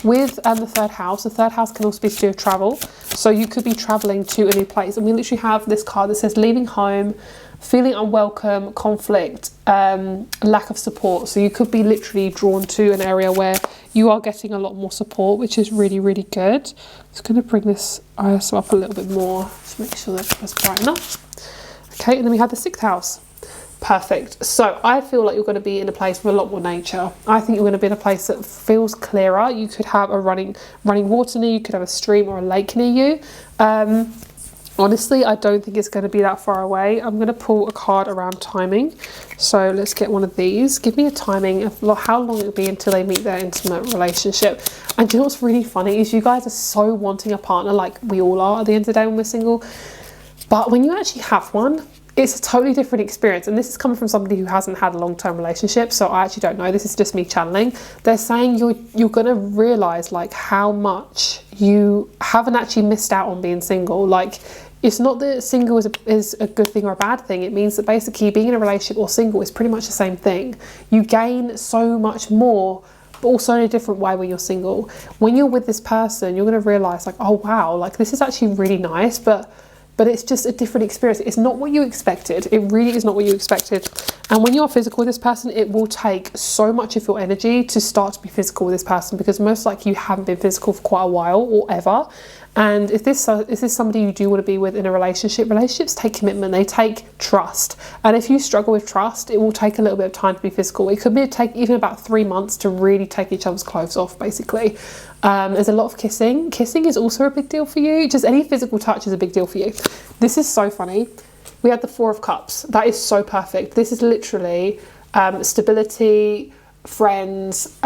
with the third house can also be to do with travel. So you could be traveling to a new place. And we literally have this card that says leaving home, feeling unwelcome, conflict, lack of support. So you could be literally drawn to an area where you are getting a lot more support, which is really, really good. Just going to bring this ISO up a little bit more to make sure that it's bright enough. Okay, and then we have the sixth house. Perfect. So I feel like you're going to be in a place with a lot more nature. I think you're going to be in a place that feels clearer. You could have a running water near you, you could have a stream or a lake near you. Honestly, I don't think it's going to be that far away. I'm going to pull a card around timing. So let's get one of these. Give me a timing of how long it will be until they meet their intimate relationship. And do you know what's really funny is you guys are so wanting a partner, like we all are at the end of the day when we're single. But when you actually have one, it's a totally different experience. And this is coming from somebody who hasn't had a long-term relationship, so I actually don't know. This is just me channeling. They're saying you're going to realise like how much you haven't actually missed out on being single. Like, it's not that single is a good thing or a bad thing. It means that basically being in a relationship or single is pretty much the same thing. You gain so much more, but also in a different way when you're single. When you're with this person, you're going to realise like, oh wow, like this is actually really nice, but it's just a different experience. It's not what you expected. It really is not what you expected. And when you're physical with this person, it will take so much of your energy to start to be physical with this person, because most likely you haven't been physical for quite a while or ever. And if this is somebody you do want to be with in a relationship, relationships take commitment, they take trust. And if you struggle with trust, it will take a little bit of time to be physical. It could take even about 3 months to really take each other's clothes off, basically. There's a lot of kissing. Kissing is also a big deal for you. Just any physical touch is a big deal for you. This is so funny. We had the Four of Cups. That is so perfect. This is literally stability, friends,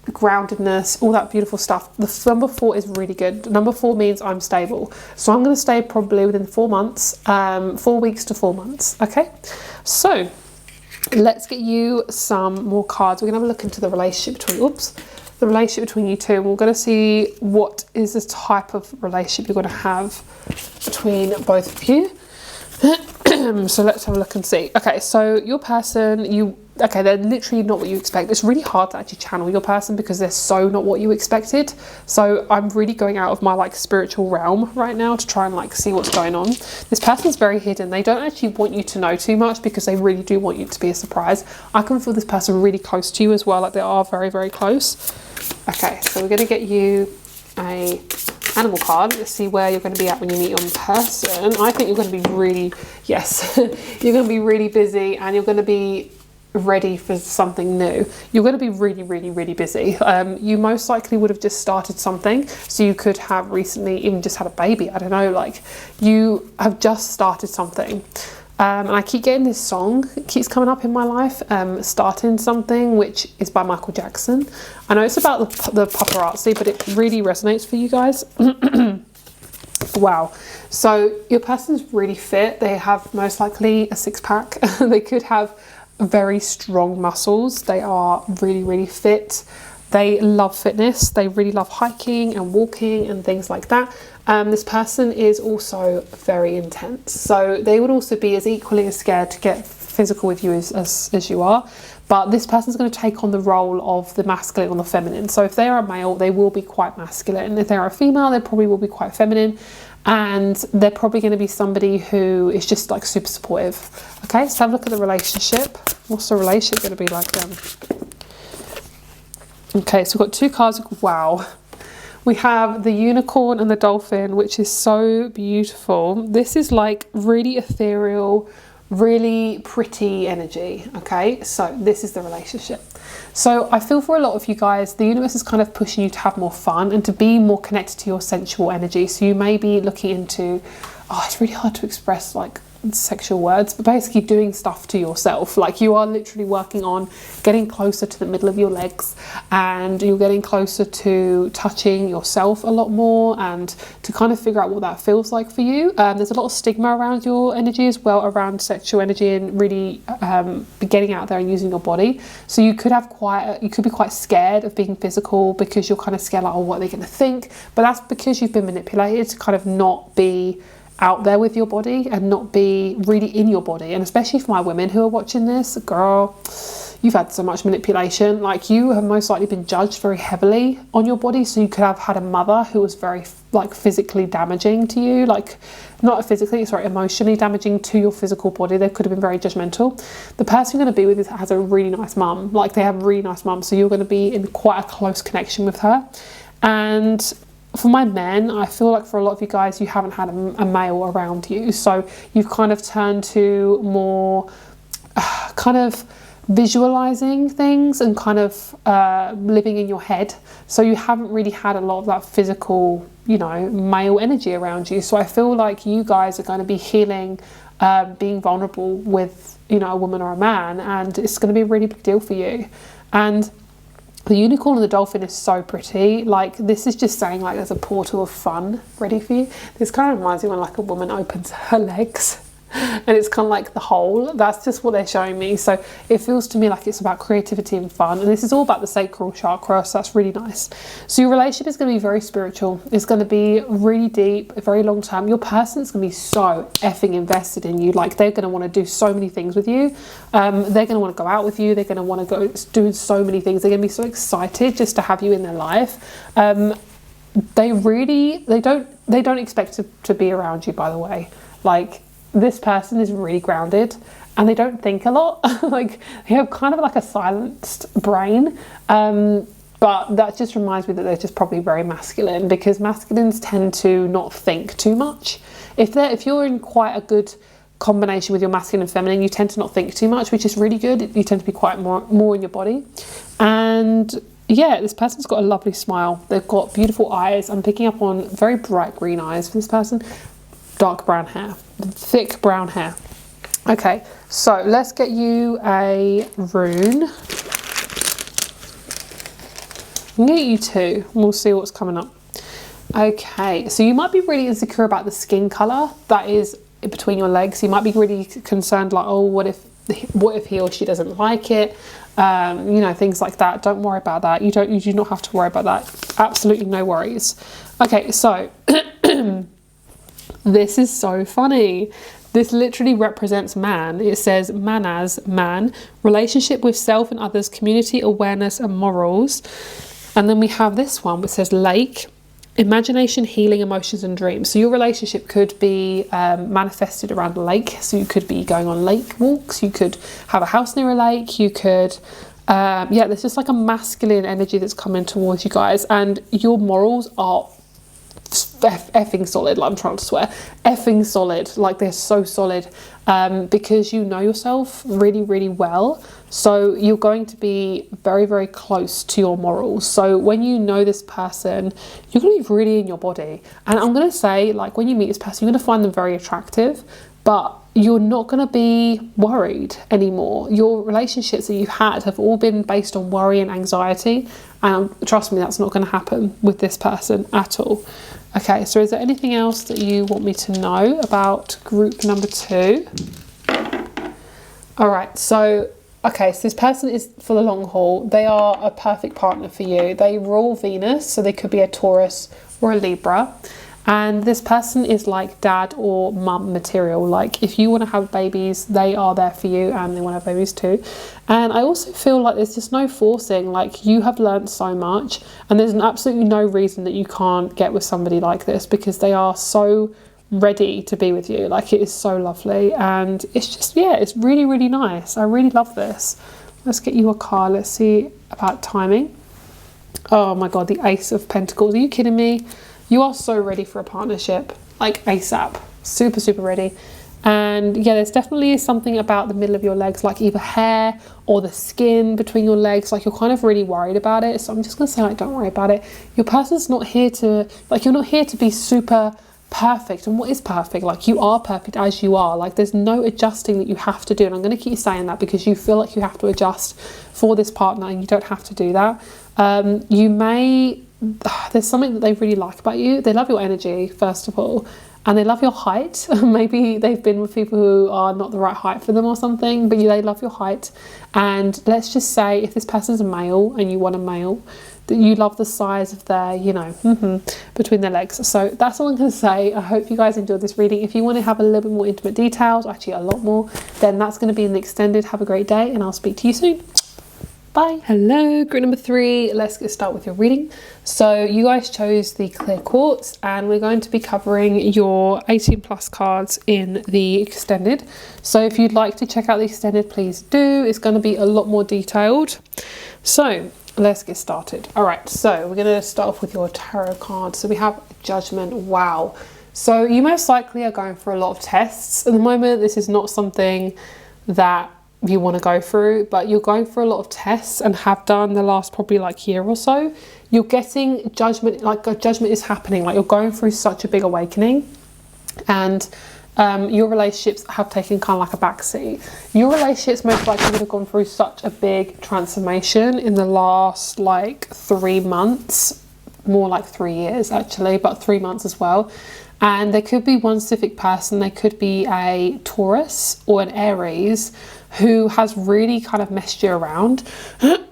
groundedness, all that beautiful stuff. The number 4 is really good. Number 4 means I'm stable. So I'm going to stay probably within 4 months, 4 weeks to 4 months. Okay, so let's get you some more cards. We're going to have a look into the relationship between you two, and we're going to see what is the type of relationship you're going to have between both of you. So let's have a look and see. Okay, so your person, they're literally not what you expect. It's really hard to actually channel your person because they're so not what you expected. So I'm really going out of my like spiritual realm right now to try and like see what's going on. This person's very hidden. They don't actually want you to know too much because they really do want you to be a surprise. I can feel this person really close to you as well. Like they are very, very close. Okay, so we're going to get you a animal card. Let's see where you're going to be at when you meet your person. I think you're going to be really, yes, you're going to be really busy and you're going to be ready for something new. You're going to be really, really, really busy. You most likely would have just started something. So you could have recently even just had a baby. I don't know, like you have just started something. And I keep getting this song, it keeps coming up in my life, Starting Something, which is by Michael Jackson. I know it's about the paparazzi, but it really resonates for you guys. Wow. So your person's really fit. They have most likely a 6-pack. They could have very strong muscles. They are really, really fit. They love fitness. They really love hiking and walking and things like that. This person is also very intense. So they would also be as equally as scared to get physical with you as you are. But this person's going to take on the role of the masculine or the feminine. So if they are a male, they will be quite masculine. If they're a female, they probably will be quite feminine. And they're probably going to be somebody who is just like super supportive. Okay, let's have a look at the relationship. What's the relationship going to be like then? Okay, so we've got two cards. Wow. We have the unicorn and the dolphin, which is so beautiful. This is like really ethereal, really pretty energy. Okay, so this is the relationship. So I feel for a lot of you guys, the universe is kind of pushing you to have more fun and to be more connected to your sensual energy. So you may be looking into, it's really hard to express like sexual words, but basically doing stuff to yourself. Like you are literally working on getting closer to the middle of your legs, and you're getting closer to touching yourself a lot more, and to kind of figure out what that feels like for you. There's a lot of stigma around your energy as well, around sexual energy, and really getting out there and using your body. So you could have you could be quite scared of being physical, because you're kind of scared like, oh, what are they going to think? But that's because you've been manipulated to kind of not be out there with your body and not be really in your body. And especially for my women who are watching this, girl, you've had so much manipulation. Like you have most likely been judged very heavily on your body. So you could have had a mother who was very like physically damaging to you, like not physically, sorry, emotionally damaging to your physical body. They could have been very judgmental. The person you're going to be with has a really nice mum. Like they have a really nice mum. So you're going to be in quite a close connection with her. And for my men, I feel like for a lot of you guys, you haven't had a male around you. So you've kind of turned to more kind of visualizing things and kind of living in your head. So you haven't really had a lot of that physical, male energy around you. So I feel like you guys are going to be healing, being vulnerable with, a woman or a man. And it's going to be a really big deal for you. And the unicorn and the dolphin is so pretty. Like this is just saying like there's a portal of fun ready for you. This kind of reminds me when like a woman opens her legs and it's kind of like the hole. That's just what they're showing me. So it feels to me like it's about creativity and fun. And this is all about the sacral chakra. So that's really nice. So your relationship is going to be very spiritual. It's going to be really deep, very long term. Your person's going to be so effing invested in you. Like they're going to want to do so many things with you. They're going to want to go out with you. They're going to want to go do so many things. They're going to be so excited just to have you in their life. They don't expect to be around you, by the way. Like this person is really grounded and they don't think a lot. Like they have kind of like a silenced brain. But that just reminds me that they're just probably very masculine, because masculines tend to not think too much. If you're in quite a good combination with your masculine and feminine, you tend to not think too much, which is really good. You tend to be quite more in your body. And yeah, this person's got a lovely smile. They've got beautiful eyes. I'm picking up on very bright green eyes for this person. Dark brown hair, thick brown hair. Okay, so let's get you a rune. I'm gonna get you two and we'll see what's coming up. Okay, so you might be really insecure about the skin color that is between your legs. You might be really concerned like, oh, what if he or she doesn't like it? Things like that. Don't worry about that. You do not have to worry about that. Absolutely no worries. Okay, so this is so funny. This literally represents man. It says man as man, relationship with self and others, community awareness and morals. And then we have this one which says lake, imagination, healing, emotions and dreams. So your relationship could be manifested around a lake. So you could be going on lake walks. You could have a house near a lake. You could there's just like a masculine energy that's coming towards you guys, and your morals are effing solid. Like I'm trying to swear, effing solid. Like they're so solid, because you know yourself really, really well. So you're going to be very, very close to your morals. So when you know this person, you're going to be really in your body. And I'm going to say, like, when you meet this person, you're going to find them very attractive, but you're not going to be worried anymore. Your relationships that you've had have all been based on worry and anxiety. And trust me, that's not going to happen with this person at all. Okay, so is there anything else that you want me to know about group number 2? All right, so Okay, so this person is for the long haul. They are a perfect partner for you. They rule Venus, so they could be a Taurus or a Libra. And this person is like dad or mum material. Like if you want to have babies, they are there for you, and they want to have babies too. And I also feel like there's just no forcing. Like you have learned so much, and there's absolutely no reason that you can't get with somebody like this, because they are so ready to be with you. Like it is so lovely, and it's just, yeah, it's really, really nice. I really love this. Let's get you a card. Let's see about timing. Oh my god, the Ace of Pentacles. Are you kidding me? You are so ready for a partnership, like ASAP. Super, super ready. And yeah, there's definitely something about the middle of your legs, like either hair or the skin between your legs. Like you're kind of really worried about it. So I'm just gonna say, like, don't worry about it. Your person's not here to, like, you're not here to be super perfect. And what is perfect? Like you are perfect as you are. Like there's no adjusting that you have to do. And I'm going to keep saying that because you feel like you have to adjust for this partner, and you don't have to do that. You may, there's something that they really like about you. They love your energy, first of all, and they love your height. Maybe they've been with people who are not the right height for them or something, but they love your height. And let's just say if this person's a male and you want a male, that you love the size of their, you know, between their legs. So that's all I'm going to say. I hope you guys enjoyed this reading. If you want to have a little bit more intimate details, actually a lot more, then that's going to be in the extended. Have a great day, and I'll speak to you soon. Bye. Hello, group number 3. Let's get started with your reading. So you guys chose the clear quartz, and we're going to be covering your 18 plus cards in the extended. So if you'd like to check out the extended, please do. It's going to be a lot more detailed. So let's get started. All right, so we're going to start off with your tarot cards. So we have Judgment. Wow. So you most likely are going for a lot of tests at the moment. This is not something that you want to go through, but you're going for a lot of tests and have done the last probably like year or so. You're getting judgment, like a judgment is happening, like you're going through such a big awakening, and your relationships have taken kind of like a backseat. Your relationships most likely would have gone through such a big transformation in the last like 3 months, more like 3 years actually, but 3 months as well. And there could be one specific person, they could be a Taurus or an Aries who has really kind of messed you around.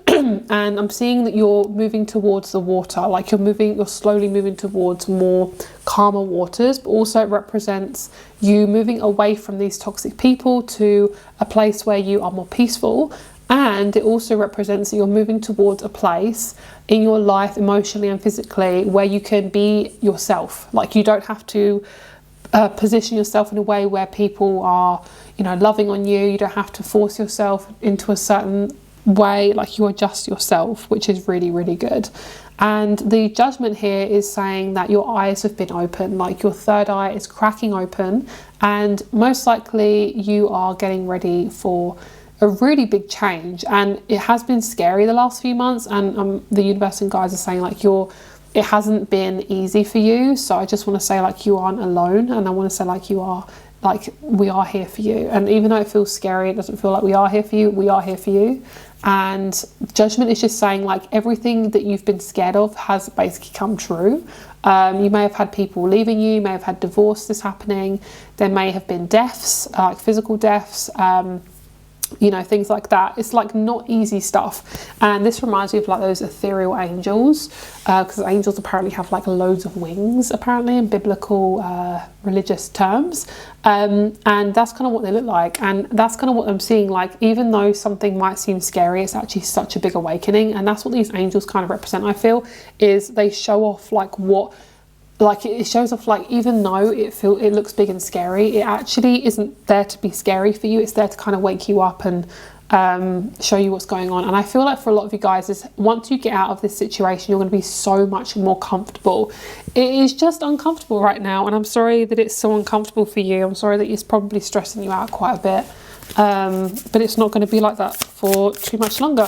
And I'm seeing that you're moving towards the water, like you're slowly moving towards more calmer waters, but also it represents you moving away from these toxic people to a place where you are more peaceful. And it also represents that you're moving towards a place in your life, emotionally and physically, where you can be yourself. Like you don't have to position yourself in a way where people are, you know, loving on you. You don't have to force yourself into a certain way. Like you are just yourself, which is really, really good. And the judgment here is saying that your eyes have been open, like your third eye is cracking open, and most likely you are getting ready for a really big change. And it has been scary the last few months, and the universe and guides are saying like it hasn't been easy for you. So I just want to say like you aren't alone, and I want to say like you are, like we are here for you. And even though it feels scary, it doesn't feel like we are here for you. We are here for you. And judgment is just saying like everything that you've been scared of has basically come true. You may have had people leaving you, may have had divorces happening, there may have been deaths, like physical deaths, you know, things like that. It's like not easy stuff. And this reminds me of like those ethereal angels, because angels apparently have like loads of wings apparently in biblical religious terms, and that's kind of what they look like. And that's kind of what I'm seeing, like even though something might seem scary, it's actually such a big awakening. And that's what these angels kind of represent, I feel, is they show off like what, like it shows off, like even though it looks big and scary, it actually isn't there to be scary for you. It's there to kind of wake you up and show you what's going on. And I feel like for a lot of you guys, is once you get out of this situation, you're going to be so much more comfortable. It is just uncomfortable right now, and I'm sorry that it's so uncomfortable for you. I'm sorry that it's probably stressing you out quite a bit, but it's not going to be like that for too much longer.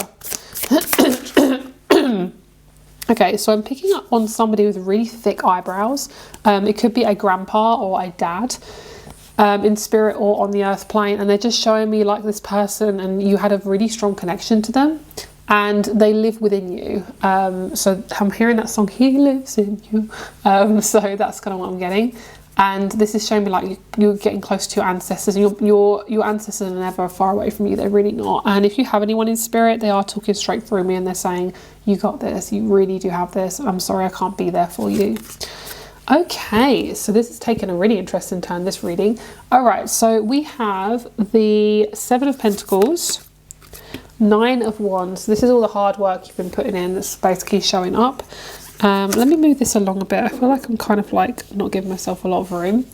Okay, so I'm picking up on somebody with really thick eyebrows. It could be a grandpa or a dad, in spirit or on the earth plane, and they're just showing me like this person, and you had a really strong connection to them, and they live within you. So I'm hearing that song, He Lives in You. So that's kind of what I'm getting. And this is showing me like you're getting close to your ancestors, and your ancestors are never far away from you. They're really not. And if you have anyone in spirit, they are talking straight through me, and they're saying, you got this, you really do have this. I'm sorry I can't be there for you. Okay, so this has taken a really interesting turn, this reading. All right, so we have the 7 of Pentacles, 9 of Wands. This is all the hard work you've been putting in that's basically showing up. Let me move this along a bit. I feel like I'm kind of like not giving myself a lot of room.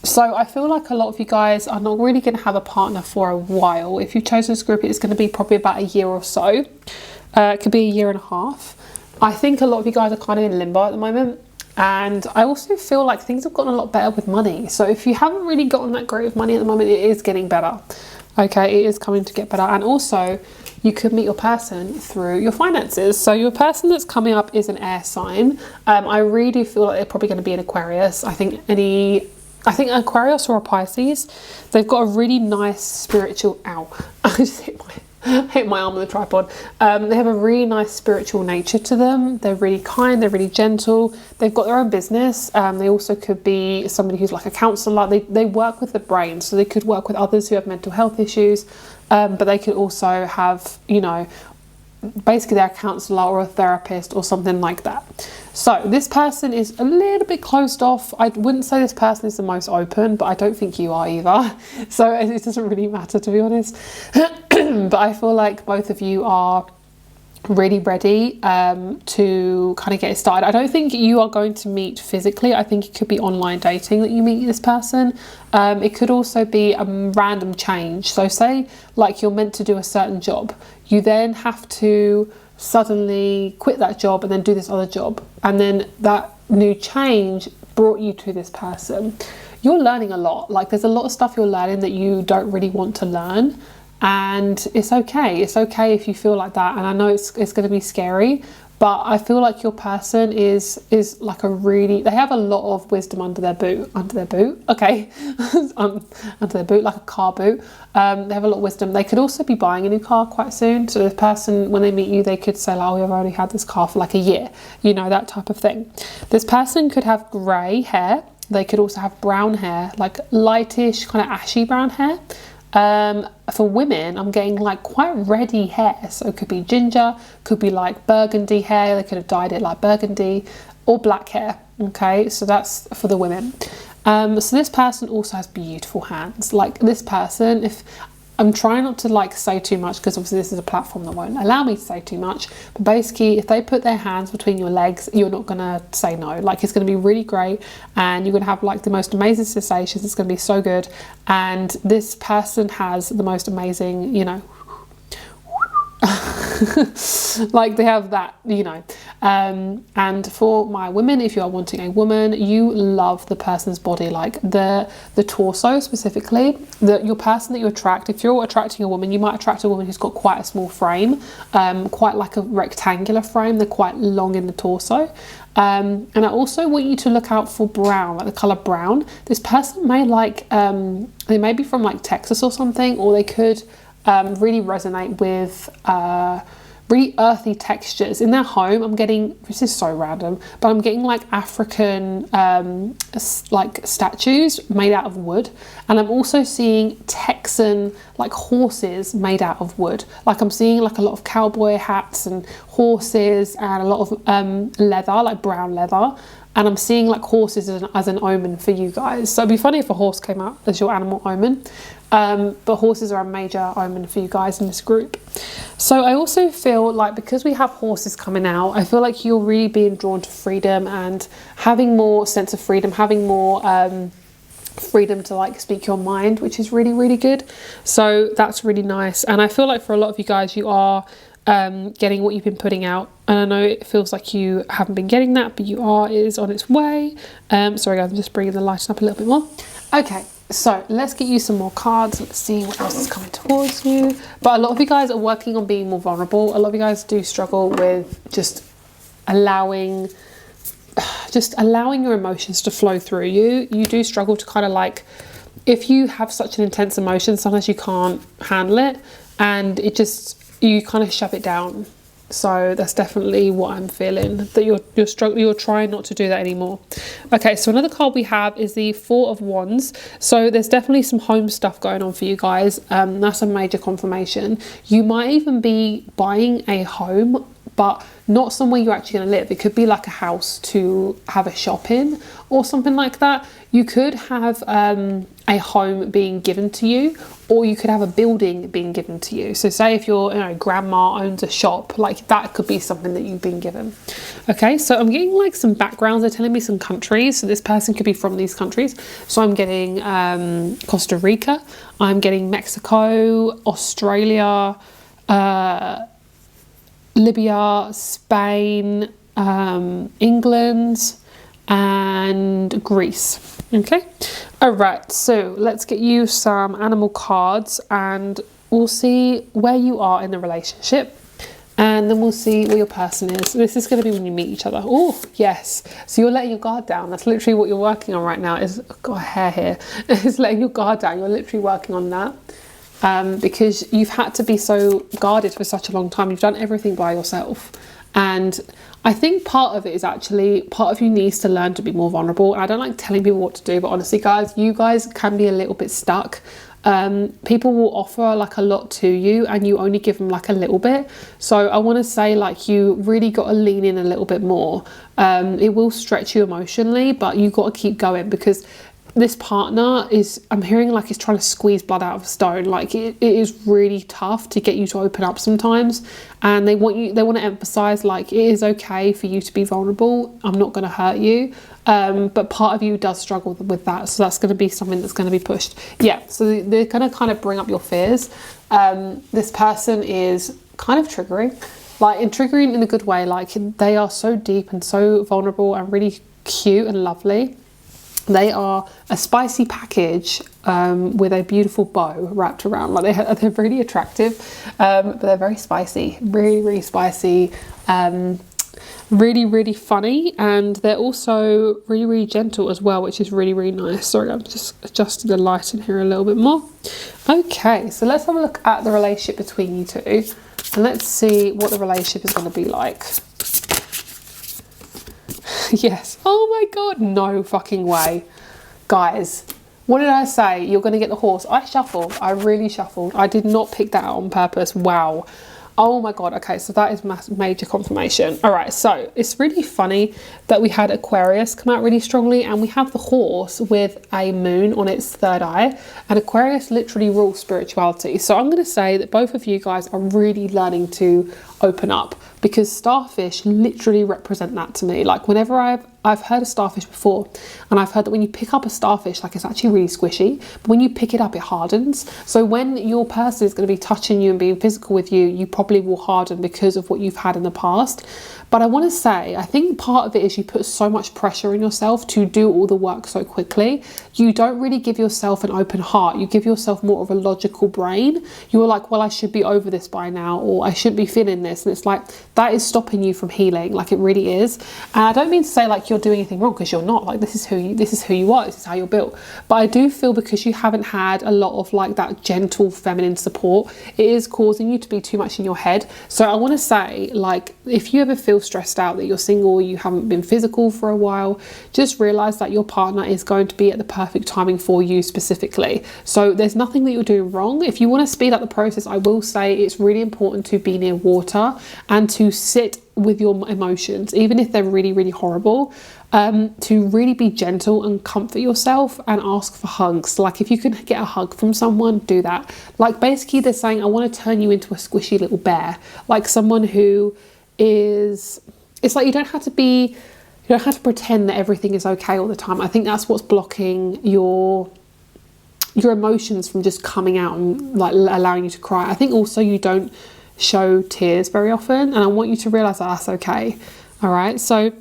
So I feel like a lot of you guys are not really going to have a partner for a while. If you've chosen this group, it's going to be probably about a year or so. It could be a year and a half. I think a lot of you guys are kind of in limbo at the moment. And I also feel like things have gotten a lot better with money. So if you haven't really gotten that great with money at the moment, it is getting better. Okay, it is coming to get better. And also, you could meet your person through your finances. So your person that's coming up is an air sign. I really do feel like they're probably going to be an Aquarius. I think Aquarius or a Pisces, they've got a really nice spiritual, ow, I just hit my arm on the tripod. They have a really nice spiritual nature to them. They're really kind, they're really gentle. They've got their own business. They also could be somebody who's like a counsellor. They work with the brain, so they could work with others who have mental health issues, but they could also have, you know, basically they're a counsellor or a therapist or something like that. So this person is a little bit closed off. I wouldn't say this person is the most open, but I don't think you are either. So it doesn't really matter, to be honest. But I feel like both of you are really ready to kind of get it started. I don't think you are going to meet physically. I think it could be online dating that you meet this person. It could also be a random change. So say like you're meant to do a certain job. You then have to suddenly quit that job and then do this other job. And then that new change brought you to this person. You're learning a lot. Like there's a lot of stuff you're learning that you don't really want to learn. And it's okay. It's okay if you feel like that. And I know it's going to be scary, but I feel like your person is like they have a lot of wisdom under their boot, okay, under their boot, like a car boot. They have a lot of wisdom. They could also be buying a new car quite soon. So this person, when they meet you, they could say, oh, we've already had this car for like a year, you know, that type of thing. This person could have grey hair. They could also have brown hair, like lightish, kind of ashy brown hair. For women, I'm getting like quite reddy hair. So it could be ginger, could be like burgundy hair. They could have dyed it like burgundy, or black hair. Okay, so that's for the women. So this person also has beautiful hands. Like this person, if I'm trying not to like say too much, because obviously this is a platform that won't allow me to say too much, but basically if they put their hands between your legs, you're not gonna say no. Like it's gonna be really great, and you're gonna have like the most amazing sensations. It's gonna be so good. And this person has the most amazing, you know, like they have that, you know. And for my women, if you are wanting a woman, you love the person's body, like the torso specifically. Your person that you attract, if you're attracting a woman, you might attract a woman who's got quite a small frame, quite like a rectangular frame. They're quite long in the torso. And I also want you to look out for brown, like the color brown. This person may like, they may be from like Texas or something, or they could really resonate with really earthy textures in their home. I'm getting, this is so random, but I'm getting like African like statues made out of wood, and I'm also seeing Texan like horses made out of wood. Like I'm seeing like a lot of cowboy hats and horses and a lot of leather, like brown leather. And I'm seeing like horses as an omen for you guys. So it'd be funny if a horse came out as your animal omen. But horses are a major omen for you guys in this group. So I also feel like because we have horses coming out, I feel like you're really being drawn to freedom and having more sense of freedom, having more freedom to like speak your mind, which is really, really good. So that's really nice. And I feel like for a lot of you guys, you are getting what you've been putting out, and I know it feels like you haven't been getting that, but you are. It is on its way. Sorry guys, I'm just bringing the lighting up a little bit more. Okay, so let's get you some more cards. Let's see what else is coming towards you. But a lot of you guys are working on being more vulnerable. A lot of you guys do struggle with just allowing your emotions to flow through you. You do struggle to kind of like, if you have such an intense emotion, sometimes you can't handle it, and it just, you kind of shove it down. So that's definitely what I'm feeling, that you're struggling, you're trying not to do that anymore. Okay, so another card we have is the Four of Wands. So there's definitely some home stuff going on for you guys. That's a major confirmation. You might even be buying a home, but not somewhere you're actually going to live. It could be like a house to have a shop in or something like that. You could have a home being given to you, or you could have a building being given to you. So say if your grandma owns a shop, like that could be something that you've been given. Okay, so I'm getting like some backgrounds. They're telling me some countries. So this person could be from these countries. So I'm getting Costa Rica. I'm getting Mexico, Australia, Libya, Spain, England, and Greece. Okay, all right, so let's get you some animal cards and we'll see where you are in the relationship, and then we'll see where your person is. This is going to be when you meet each other. Oh yes, so you're letting your guard down. That's literally what you're working on right now. Is, I've got a hair here. Is letting your guard down. You're literally working on that. Because you've had to be so guarded for such a long time. You've done everything by yourself. And I think part of it is actually, part of you needs to learn to be more vulnerable. I don't like telling people what to do, but honestly guys, you guys can be a little bit stuck. People will offer like a lot to you and you only give them like a little bit. So I want to say, like, you really got to lean in a little bit more. It will stretch you emotionally, but you got to keep going, because this partner is, I'm hearing like he's trying to squeeze blood out of a stone. Like it is really tough to get you to open up sometimes, and they want to emphasize like it is okay for you to be vulnerable. I'm not going to hurt you, but part of you does struggle with that, so that's going to be something that's going to be pushed. Yeah, so they're going to kind of bring up your fears. This person is kind of triggering, like triggering in a good way. Like they are so deep and so vulnerable and really cute and lovely. They are a spicy package with a beautiful bow wrapped around. Like they're really attractive, but they're very spicy, really, really spicy, really, really funny. And they're also really, really gentle as well, which is really, really nice. Sorry, I'm just adjusting the light in here a little bit more. Okay, so let's have a look at the relationship between you two. And let's see what the relationship is going to be like. Yes. Oh my god, no fucking way. Guys, what did I say? You're going to get the horse. I shuffled. I really shuffled. I did not pick that out on purpose. Wow. Oh my god. Okay, so that is major confirmation. All right, so it's really funny that we had Aquarius come out really strongly, and we have the horse with a moon on its third eye, and Aquarius literally rules spirituality. So I'm going to say that both of you guys are really learning to open up, because starfish literally represent that to me. Like whenever I've heard of starfish before, and I've heard that when you pick up a starfish, like it's actually really squishy, but when you pick it up, it hardens. So when your person is going to be touching you and being physical with you, you probably will harden because of what you've had in the past. But I want to say, I think part of it is you put so much pressure on yourself to do all the work so quickly. You don't really give yourself an open heart. You give yourself more of a logical brain. You're like, well, I should be over this by now, or I shouldn't be feeling this. And it's like, that is stopping you from healing. Like it really is. And I don't mean to say like you're doing anything wrong, because you're not. Like this is who you are. This is how you're built. But I do feel, because you haven't had a lot of like that gentle feminine support, it is causing you to be too much in your head. So I want to say, like, if you ever feel stressed out that you're single, you haven't been physical for a while, just realize that your partner is going to be at the perfect timing for you specifically. So there's nothing that you're doing wrong. If you want to speed up the process, I will say it's really important to be near water and to sit with your emotions, even if they're really, really horrible, to really be gentle and comfort yourself and ask for hugs. Like if you can get a hug from someone, do that. Like basically they're saying, I want to turn you into a squishy little bear, like someone who is, it's like you don't have to pretend that everything is okay all the time. I think that's what's blocking your emotions from just coming out and like allowing you to cry. I think also you don't show tears very often, and I want you to realize that that's okay. All right, so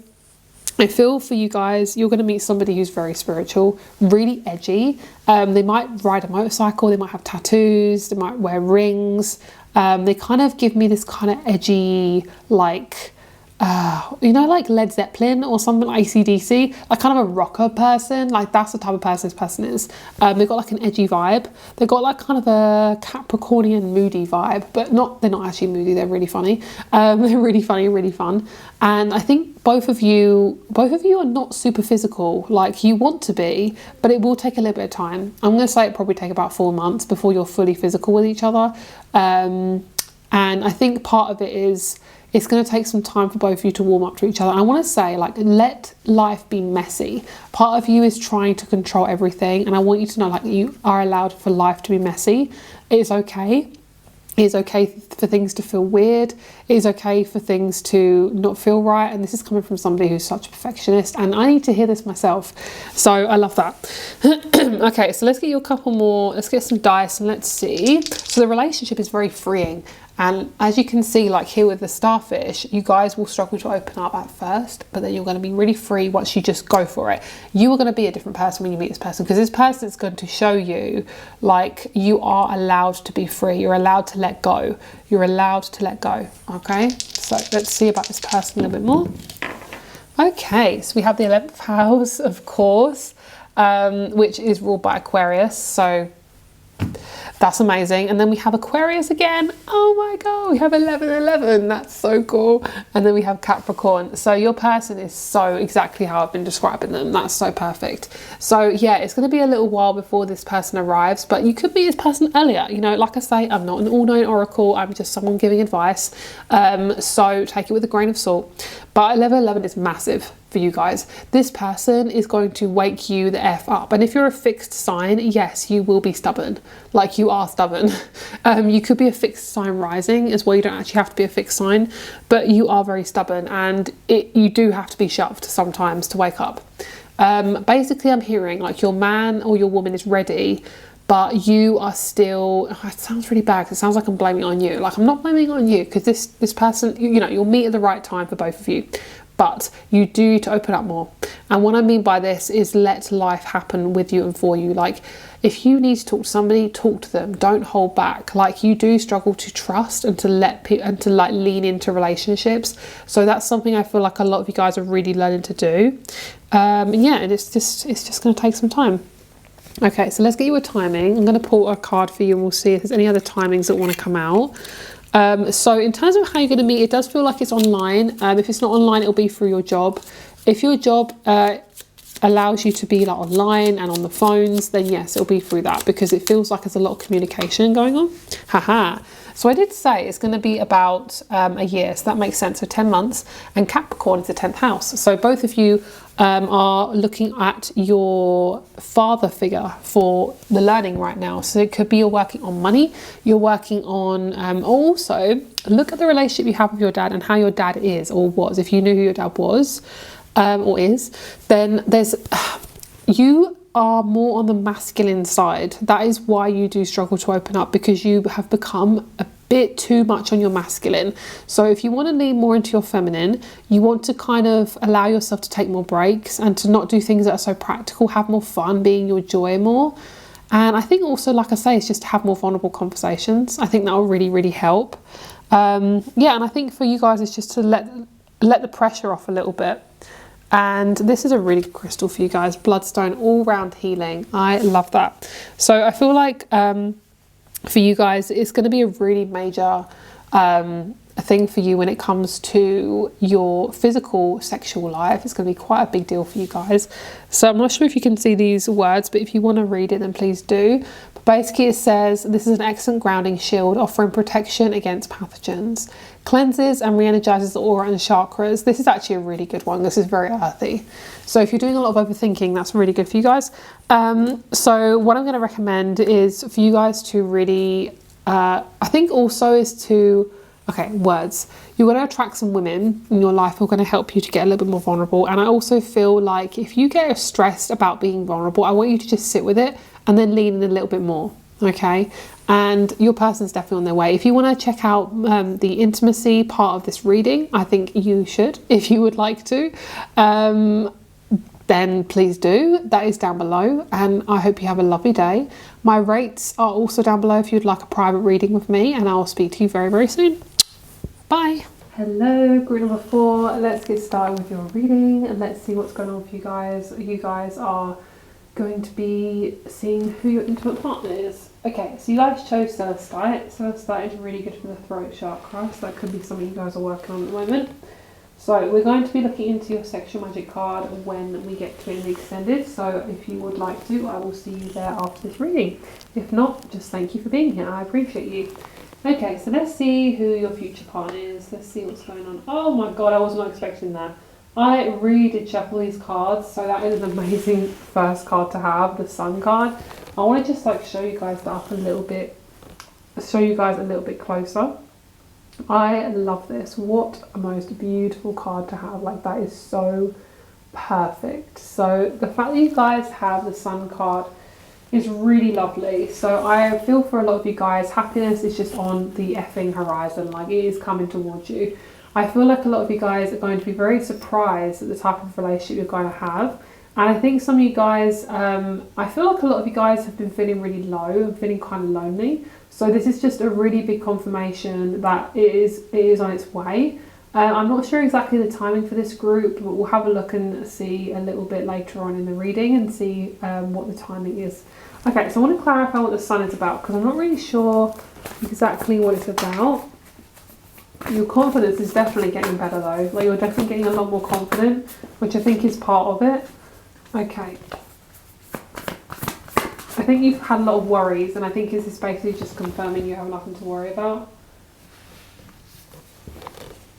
I feel for you guys, you're going to meet somebody who's very spiritual, really edgy. They might ride a motorcycle, they might have tattoos, they might wear rings. They kind of give me this kind of edgy, like you know, like Led Zeppelin or something, like AC/DC, like kind of a rocker person. Like that's the type of person this person is. They've got like an edgy vibe. They've got like kind of a Capricornian moody vibe, but they're not actually moody. They're really funny. They're really funny, really fun. And I think both of you are not super physical like you want to be, but it will take a little bit of time. I'm going to say it probably take about 4 months before you're fully physical with each other. And I think part of it is it's going to take some time for both of you to warm up to each other. I want to say, like, let life be messy. Part of you is trying to control everything, and I want you to know, like, you are allowed for life to be messy. It is okay. It is okay for things to feel weird. It is okay for things to not feel right. And this is coming from somebody who's such a perfectionist, and I need to hear this myself. So I love that. Okay, so let's get you a couple more. Let's get some dice and let's see. So the relationship is very freeing. And as you can see, like here with the starfish, you guys will struggle to open up at first, but then you're going to be really free once you just go for it. You are going to be a different person when you meet this person, because this person is going to show you like you are allowed to be free. You're allowed to let go. You're allowed to let go. Okay, so let's see about this person a little bit more. Okay, so we have the 11th house, of course, which is ruled by Aquarius. So that's amazing. And then we have Aquarius again. Oh my god, we have 11. That's so cool. And then we have Capricorn. So your person is so exactly how I've been describing them. That's so perfect. So yeah, it's going to be a little while before this person arrives, but you could meet this person earlier. You know, like I say, I'm not an all-knowing oracle. I'm just someone giving advice. So take it with a grain of salt. But 11 is massive for you guys. This person is going to wake you the F up. And if you're a fixed sign, yes, you will be stubborn. Like you are stubborn. You could be a fixed sign rising as well. You don't actually have to be a fixed sign, but you are very stubborn, and you do have to be shoved sometimes to wake up. Basically, I'm hearing like your man or your woman is ready, but you are still, it sounds really bad because it sounds like I'm blaming it on you. Like I'm not blaming it on you, because this person, you know, you'll meet at the right time for both of you. But you do need to open up more. And what I mean by this is let life happen with you and for you. Like if you need to talk to somebody, talk to them. Don't hold back. Like you do struggle to trust and to let people and to like lean into relationships. So that's something I feel like a lot of you guys are really learning to do. Yeah, and it's just going to take some time. Okay, so let's get you a timing. I'm going to pull a card for you and we'll see if there's any other timings that want to come out. So in terms of how you're going to meet, it does feel like it's online. If it's not online, it'll be through your job. If your job allows you to be like online and on the phones, then yes, it'll be through that, because it feels like there's a lot of communication going on. Haha. So I did say it's going to be about a year, so that makes sense. So 10 months, and Capricorn is the 10th house. So both of you are looking at your father figure for the learning right now. So it could be you're working on money, you're working on also look at the relationship you have with your dad and how your dad is or was. If you knew who your dad was or is, then you are more on the masculine side. That is why you do struggle to open up, because you have become a bit too much on your masculine. So if you want to lean more into your feminine, you want to kind of allow yourself to take more breaks and to not do things that are so practical, have more fun, being your joy more. And I think also, like I say, it's just to have more vulnerable conversations. I think that will really, really help. Yeah, and I think for you guys, it's just to let the pressure off a little bit. And this is a really good crystal for you guys. Bloodstone, all round healing. I love that. So I feel like for you guys, it's going to be a really major thing for you when it comes to your physical sexual life. It's going to be quite a big deal for you guys. So I'm not sure if you can see these words, but if you want to read it, then please do. But basically it says, this is an excellent grounding shield offering protection against pathogens. Cleanses and re-energizes the aura and chakras. This is actually a really good one. This is very earthy. So if you're doing a lot of overthinking, that's really good for you guys. So what I'm going to recommend is for you guys to really, I think also is to, words. You're going to attract some women in your life who are going to help you to get a little bit more vulnerable. And I also feel like if you get stressed about being vulnerable, I want you to just sit with it and then lean in a little bit more. Okay, and your person's definitely on their way. If you want to check out the intimacy part of this reading, I think you should, if you would like to, then please do. That is down below, and I hope you have a lovely day. My rates are also down below if you'd like a private reading with me, and I'll speak to you very, very soon. Bye. Hello, group number 4. Let's get started with your reading and let's see what's going on for you guys. You guys are going to be seeing who your intimate partner is. Okay, so you guys chose Celestite. Celestite is really good for the throat chakra, so that could be something you guys are working on at the moment. So we're going to be looking into your sexual magic card when we get to it in the extended. So if you would like to, I will see you there after this reading. If not, just thank you for being here. I appreciate you. Okay, so let's see who your future partner is. Let's see what's going on. Oh my god, I was not expecting that. I really did shuffle these cards, so that is an amazing first card to have, the Sun card. I want to just like show you guys that up a little bit, closer. I love this. What a most beautiful card to have. Like, that is so perfect. So the fact that you guys have the Sun card is really lovely. So I feel for a lot of you guys, happiness is just on the effing horizon. Like, it is coming towards you. I feel like a lot of you guys are going to be very surprised at the type of relationship you're going to have. And I think some of you guys, I feel like a lot of you guys have been feeling really low and feeling kind of lonely. So this is just a really big confirmation that it is on its way. I'm not sure exactly the timing for this group, but we'll have a look and see a little bit later on in the reading and see what the timing is. Okay, so I want to clarify what the Sun is about because I'm not really sure exactly what it's about. Your confidence is definitely getting better though. Like, you're definitely getting a lot more confident, which I think is part of it. Okay. I think you've had a lot of worries, and I think this is basically just confirming you have nothing to worry about.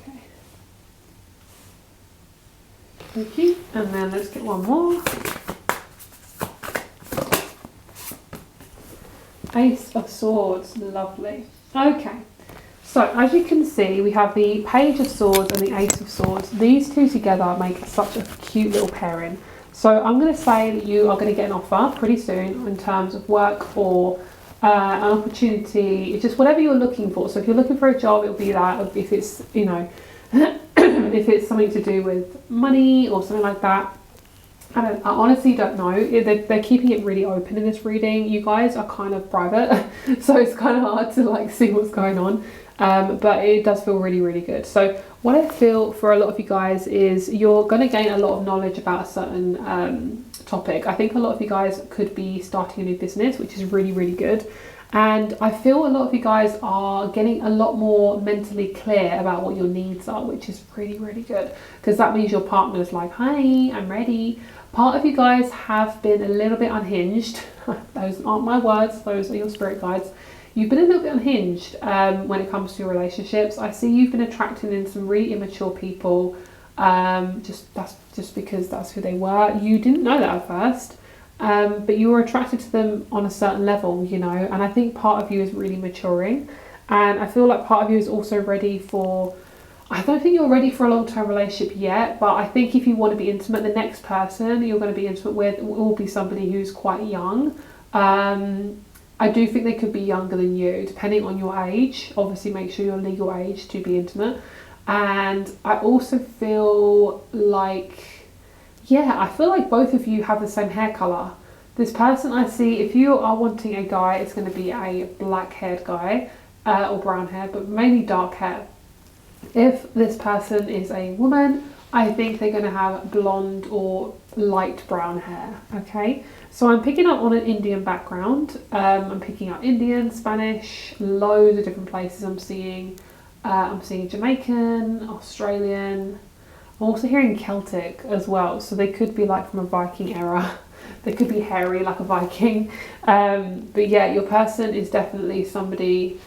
Okay. Thank you. And then let's get one more. Ace of Swords. Lovely. Okay. So, as you can see, we have the Page of Swords and the Ace of Swords. These two together make such a cute little pairing. So I'm going to say that you are going to get an offer pretty soon in terms of work or an opportunity. It's just whatever you're looking for. So if you're looking for a job, it'll be that. If it's, you know, if it's something to do with money or something like that. I honestly don't know. They're keeping it really open in this reading. You guys are kind of private, so it's kind of hard to like see what's going on. But it does feel really, really good. So what I feel for a lot of you guys is you're going to gain a lot of knowledge about a certain topic. I think a lot of you guys could be starting a new business, which is really, really good. And I feel a lot of you guys are getting a lot more mentally clear about what your needs are, which is really, really good. Because that means your partner is like, hi, I'm ready. Part of you guys have been a little bit unhinged. Those aren't my words, those are your spirit guides. You've been a little bit unhinged when it comes to your relationships. I see you've been attracting in some really immature people, just because that's who they were. You didn't know that at first, but you were attracted to them on a certain level, you know, and I think part of you is really maturing. And I feel like part of you is also ready for, I don't think you're ready for a long-term relationship yet, but I think if you want to be intimate, the next person you're going to be intimate with will be somebody who's quite young. I do think they could be younger than you, depending on your age. Obviously, make sure your legal age to be intimate. And I also feel like, yeah, I feel like both of you have the same hair colour. This person I see, if you are wanting a guy, it's going to be a black-haired guy or brown hair, but mainly dark hair. If this person is a woman, I think they're going to have blonde or light brown hair, okay? So I'm picking up on an Indian background. I'm picking up Indian, Spanish, loads of different places I'm seeing. I'm seeing Jamaican, Australian. I'm also hearing Celtic as well. So they could be like from a Viking era. They could be hairy like a Viking. But yeah, your person is definitely somebody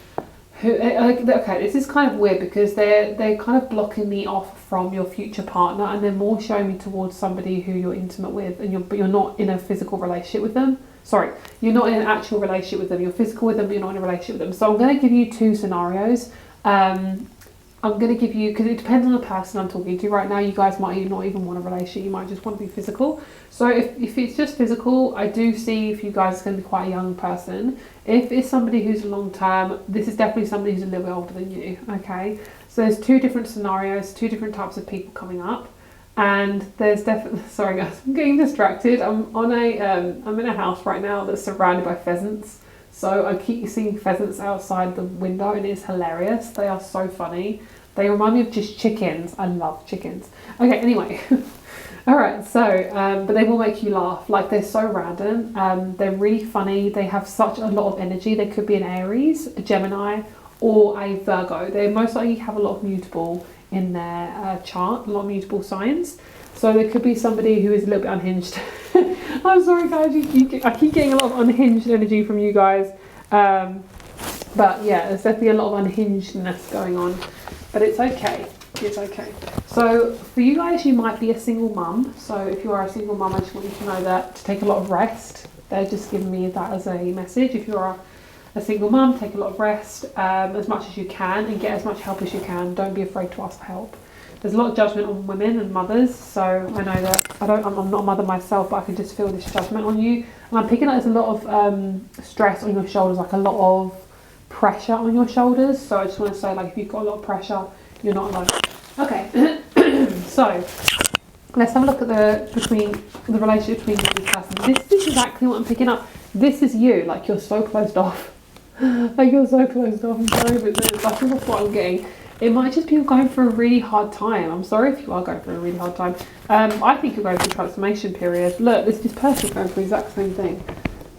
who, okay, this is kind of weird because they're kind of blocking me off from your future partner, and they're more showing me towards somebody who you're intimate with, and but you're not in a physical relationship with them. Sorry, you're not in an actual relationship with them. You're physical with them, but you're not in a relationship with them. So I'm going to give you two scenarios. I'm going to give you, because it depends on the person I'm talking to right now. You guys might not even want a relationship. You might just want to be physical. So if it's just physical, I do see if you guys are going to be quite a young person. If it's somebody who's long term, this is definitely somebody who's a little bit older than you, okay? So there's two different scenarios, two different types of people coming up. And there's definitely, sorry guys, I'm getting distracted. I'm in a house right now that's surrounded by pheasants. So I keep seeing pheasants outside the window and it's hilarious. They are so funny. They remind me of just chickens. I love chickens. Okay, anyway. Alright, so, but they will make you laugh. Like, they're so random. They're really funny. They have such a lot of energy. They could be an Aries, a Gemini, or a Virgo. They most likely have a lot of mutable in their chart, a lot of mutable signs. So there could be somebody who is a little bit unhinged. I'm sorry guys, I keep getting a lot of unhinged energy from you guys. But yeah, there's definitely a lot of unhingedness going on. But it's okay. It's okay. So for you guys, you might be a single mum. So if you are a single mum, I just want you to know that to take a lot of rest. They're just giving me that as a message. If you are a single mum, take a lot of rest as much as you can and get as much help as you can. Don't be afraid to ask for help. There's a lot of judgment on women and mothers, so I know that I'm not a mother myself, but I can just feel this judgment on you. And I'm picking up there's a lot of stress on your shoulders, like a lot of pressure on your shoulders. So I just want to say, like, if you've got a lot of pressure, you're not alone. Okay, so let's have a look at the relationship between you and this person. This is exactly what I'm picking up. This is you, like you're so closed off. Like you're so closed off. I'm sorry, but that's what I'm getting. It might just be you're going through a really hard time. I'm sorry if you are going through a really hard time. I think you're going through a transformation period. Look, this person going through the exact same thing,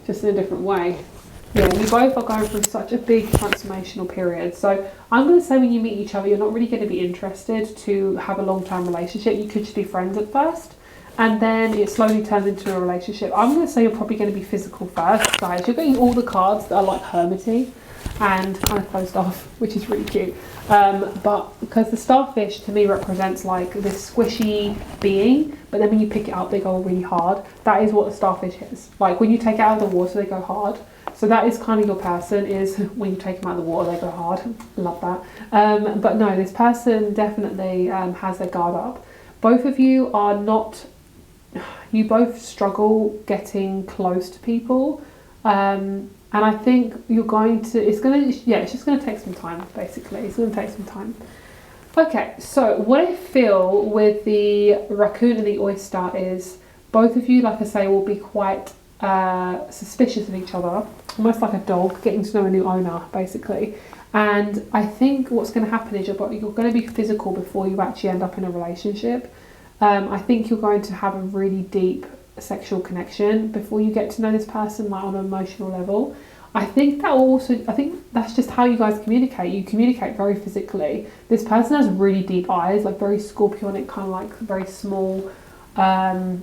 just in a different way. Yeah, you both are going through such a big transformational period. So I'm going to say when you meet each other, you're not really going to be interested to have a long-term relationship. You could just be friends at first, and then it slowly turns into a relationship. I'm going to say you're probably going to be physical first, guys. You're getting all the cards that are like hermity and kind of closed off, which is really cute. But because the starfish to me represents like this squishy being, but then when you pick it up, they go really hard. That is what a starfish is. Like when you take it out of the water, they go hard. So that is kind of your person, is when you take them out of the water, they go hard. Love that. But no, this person definitely has their guard up. Both of you are not, you both struggle getting close to people. And I think you're going to, it's just going to take some time, basically. It's going to take some time. Okay, so what I feel with the raccoon and the oyster is both of you, like I say, will be quite suspicious of each other, almost like a dog getting to know a new owner, basically. And I think what's going to happen is you're going to be physical before you actually end up in a relationship. I think you're going to have a really deep sexual connection before you get to know this person, like on an emotional level. I think that's just how you guys communicate. You communicate very physically. This person has really deep eyes, like very scorpionic, kind of like very small, kind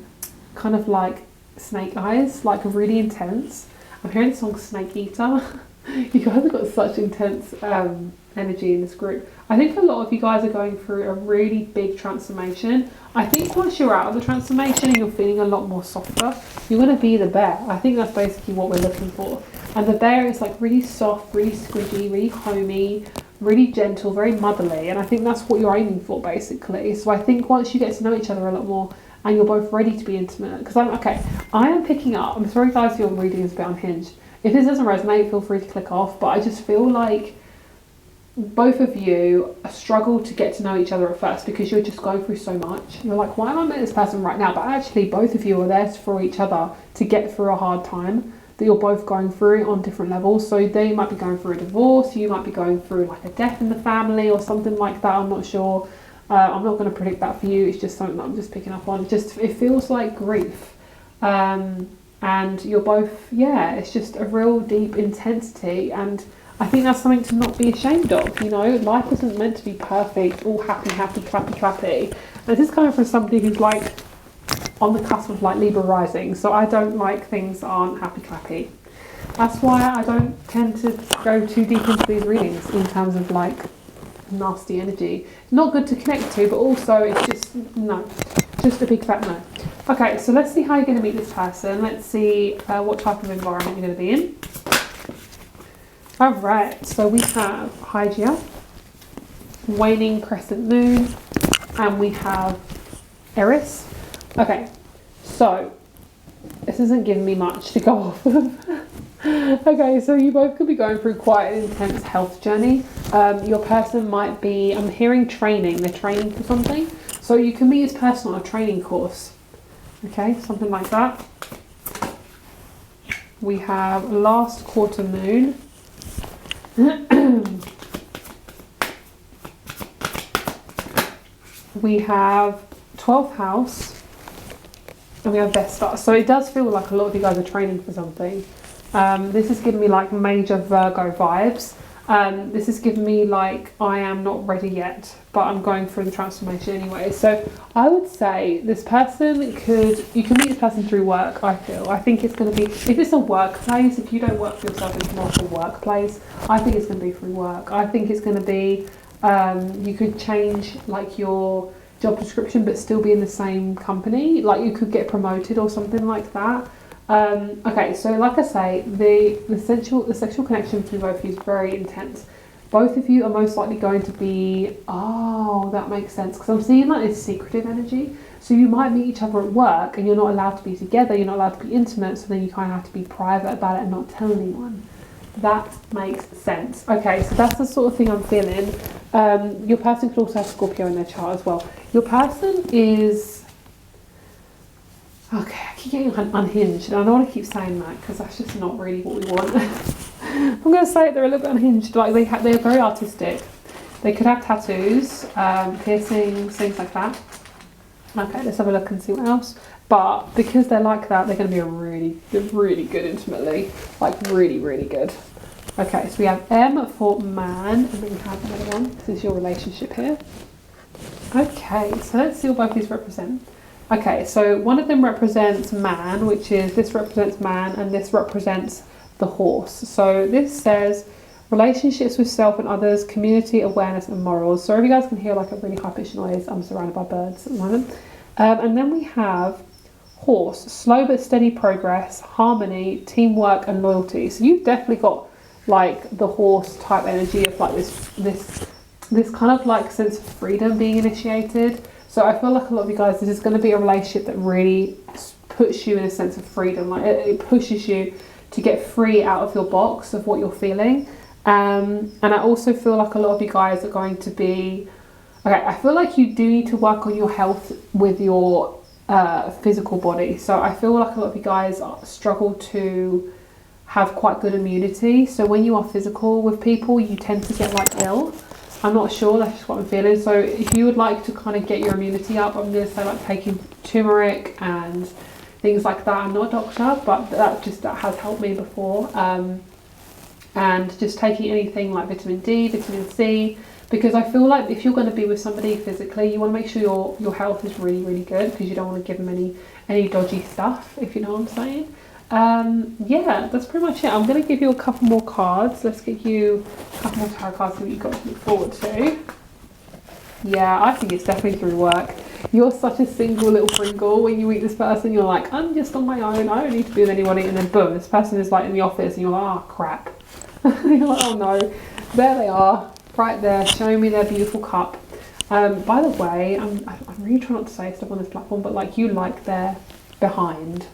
of like snake eyes, like really intense. I'm hearing the song Snake Eater. You guys have got such intense energy in this group. I think a lot of you guys are going through a really big transformation. I think once you're out of the transformation and you're feeling a lot more softer, you're going to be the bear. I think that's basically what we're looking for. And the bear is like really soft, really squidgy, really homey, really gentle, very motherly. And I think that's what you're aiming for, basically. So I think once you get to know each other a lot more and you're both ready to be intimate, because I am picking up, I'm sorry guys if your reading is a bit unhinged. If this doesn't resonate, feel free to click off. But I just feel like both of you struggle to get to know each other at first because you're just going through so much. You're like, why am I meeting this person right now? But actually both of you are there for each other to get through a hard time that you're both going through on different levels. So they might be going through a divorce, you might be going through like a death in the family or something like that. I'm not sure. I'm not going to predict that for you. It's just something that I'm just picking up on. It feels like grief. And you're both, it's just a real deep intensity, and I think that's something to not be ashamed of. You know, life isn't meant to be perfect, all happy, clappy. And this is coming from somebody who's like on the cusp of like Libra rising, so I don't like things that aren't happy, clappy. That's why I don't tend to go too deep into these readings in terms of like nasty energy. Not good to connect to, but also it's just a big fat no. Okay, so let's see how you're going to meet this person. Let's see what type of environment you're going to be in. Alright, so we have Hygia, waning crescent moon, and we have Eris. Okay, so this isn't giving me much to go off of. Okay, so you both could be going through quite an intense health journey. Your person might be, I'm hearing training, they're training for something. So you can meet this person on a training course. Okay, something like that. We have last quarter moon. we have 12th house, and we have Vesta. So it does feel like a lot of you guys are training for something. This is giving me like major Virgo vibes. This is giving me like I am not ready yet, but I'm going through the transformation anyway. So I would say this person you can meet this person through work. I think it's going to be, if it's a workplace, if you don't work for yourself, it's more of a workplace. I think it's going to be through work. I think it's going to be you could change like your job description but still be in the same company, like you could get promoted or something like that. Okay, so like I say, the sexual connection between both of you is very intense. Both of you are most likely going to be, oh, that makes sense, because I'm seeing like this secretive energy. So you might meet each other at work and you're not allowed to be together, you're not allowed to be intimate, so then you kind of have to be private about it and not tell anyone. That makes sense. Okay, so that's the sort of thing I'm feeling. Your person could also have Scorpio in their chart as well. Your person is... Okay, I keep getting unhinged. I don't want to keep saying that because that's just not really what we want. I'm going to say it, they're a little bit unhinged. Like they're very artistic. They could have tattoos, piercings, things like that. Okay, let's have a look and see what else. But because they're like that, they're going to be really good intimately. Like really, really good. Okay, so we have M for man, and then we have another one. This is your relationship here. Okay, so let's see what both these represent. Okay, so one of them represents man, which is, this represents man, and this represents the horse. So this says relationships with self and others, community, awareness, and morals. So if you guys can hear like a really high pitched noise, I'm surrounded by birds at the moment. And then we have horse, slow but steady progress, harmony, teamwork, and loyalty. So you've definitely got like the horse type energy of like this kind of like sense of freedom being initiated. So I feel like a lot of you guys, this is going to be a relationship that really puts you in a sense of freedom. Like it pushes you to get free out of your box of what you're feeling. And I also feel like a lot of you guys are going to be, okay, I feel like you do need to work on your health with your physical body. So I feel like a lot of you guys struggle to have quite good immunity. So when you are physical with people, you tend to get like ill. I'm not sure, that's just what I'm feeling. So if you would like to kind of get your immunity up, I'm going to say like taking turmeric and things like that. I'm not a doctor, but that has helped me before. And just taking anything like vitamin D, vitamin C, because I feel like if you're going to be with somebody physically, you want to make sure your health is really, really good, because you don't want to give them any dodgy stuff, if you know what I'm saying. Yeah, that's pretty much it. I'm going to give you a couple more cards. Let's get you a couple more tarot cards that you've got to look forward to. Yeah, I think it's definitely through work. You're such a single little Pringle. When you meet this person, you're like, I'm just on my own, I don't need to be with anybody, and then boom, this person is like in the office and you're like, oh crap. You're like, oh no, there they are, right there, showing me their beautiful cup. By the way, I'm really trying not to say stuff on this platform, but like you like their behind.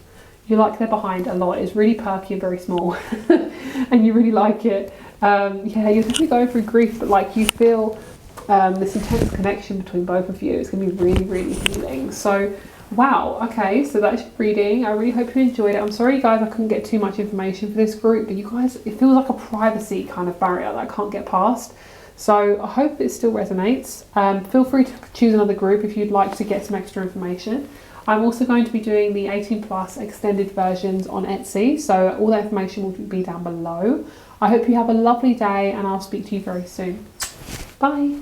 You like their behind a lot. It's really perky and very small and you really like it. Yeah, you're definitely going through grief, but like you feel this intense connection between both of you. It's going to be really, really healing. So wow, okay, so that's your reading. I really hope you enjoyed it. I'm sorry guys, I couldn't get too much information for this group, but you guys, it feels like a privacy kind of barrier that I can't get past. So I hope it still resonates. Feel free to choose another group if you'd like to get some extra information. I'm also going to be doing the 18 plus extended versions on Etsy, so all that information will be down below. I hope you have a lovely day and I'll speak to you very soon. Bye.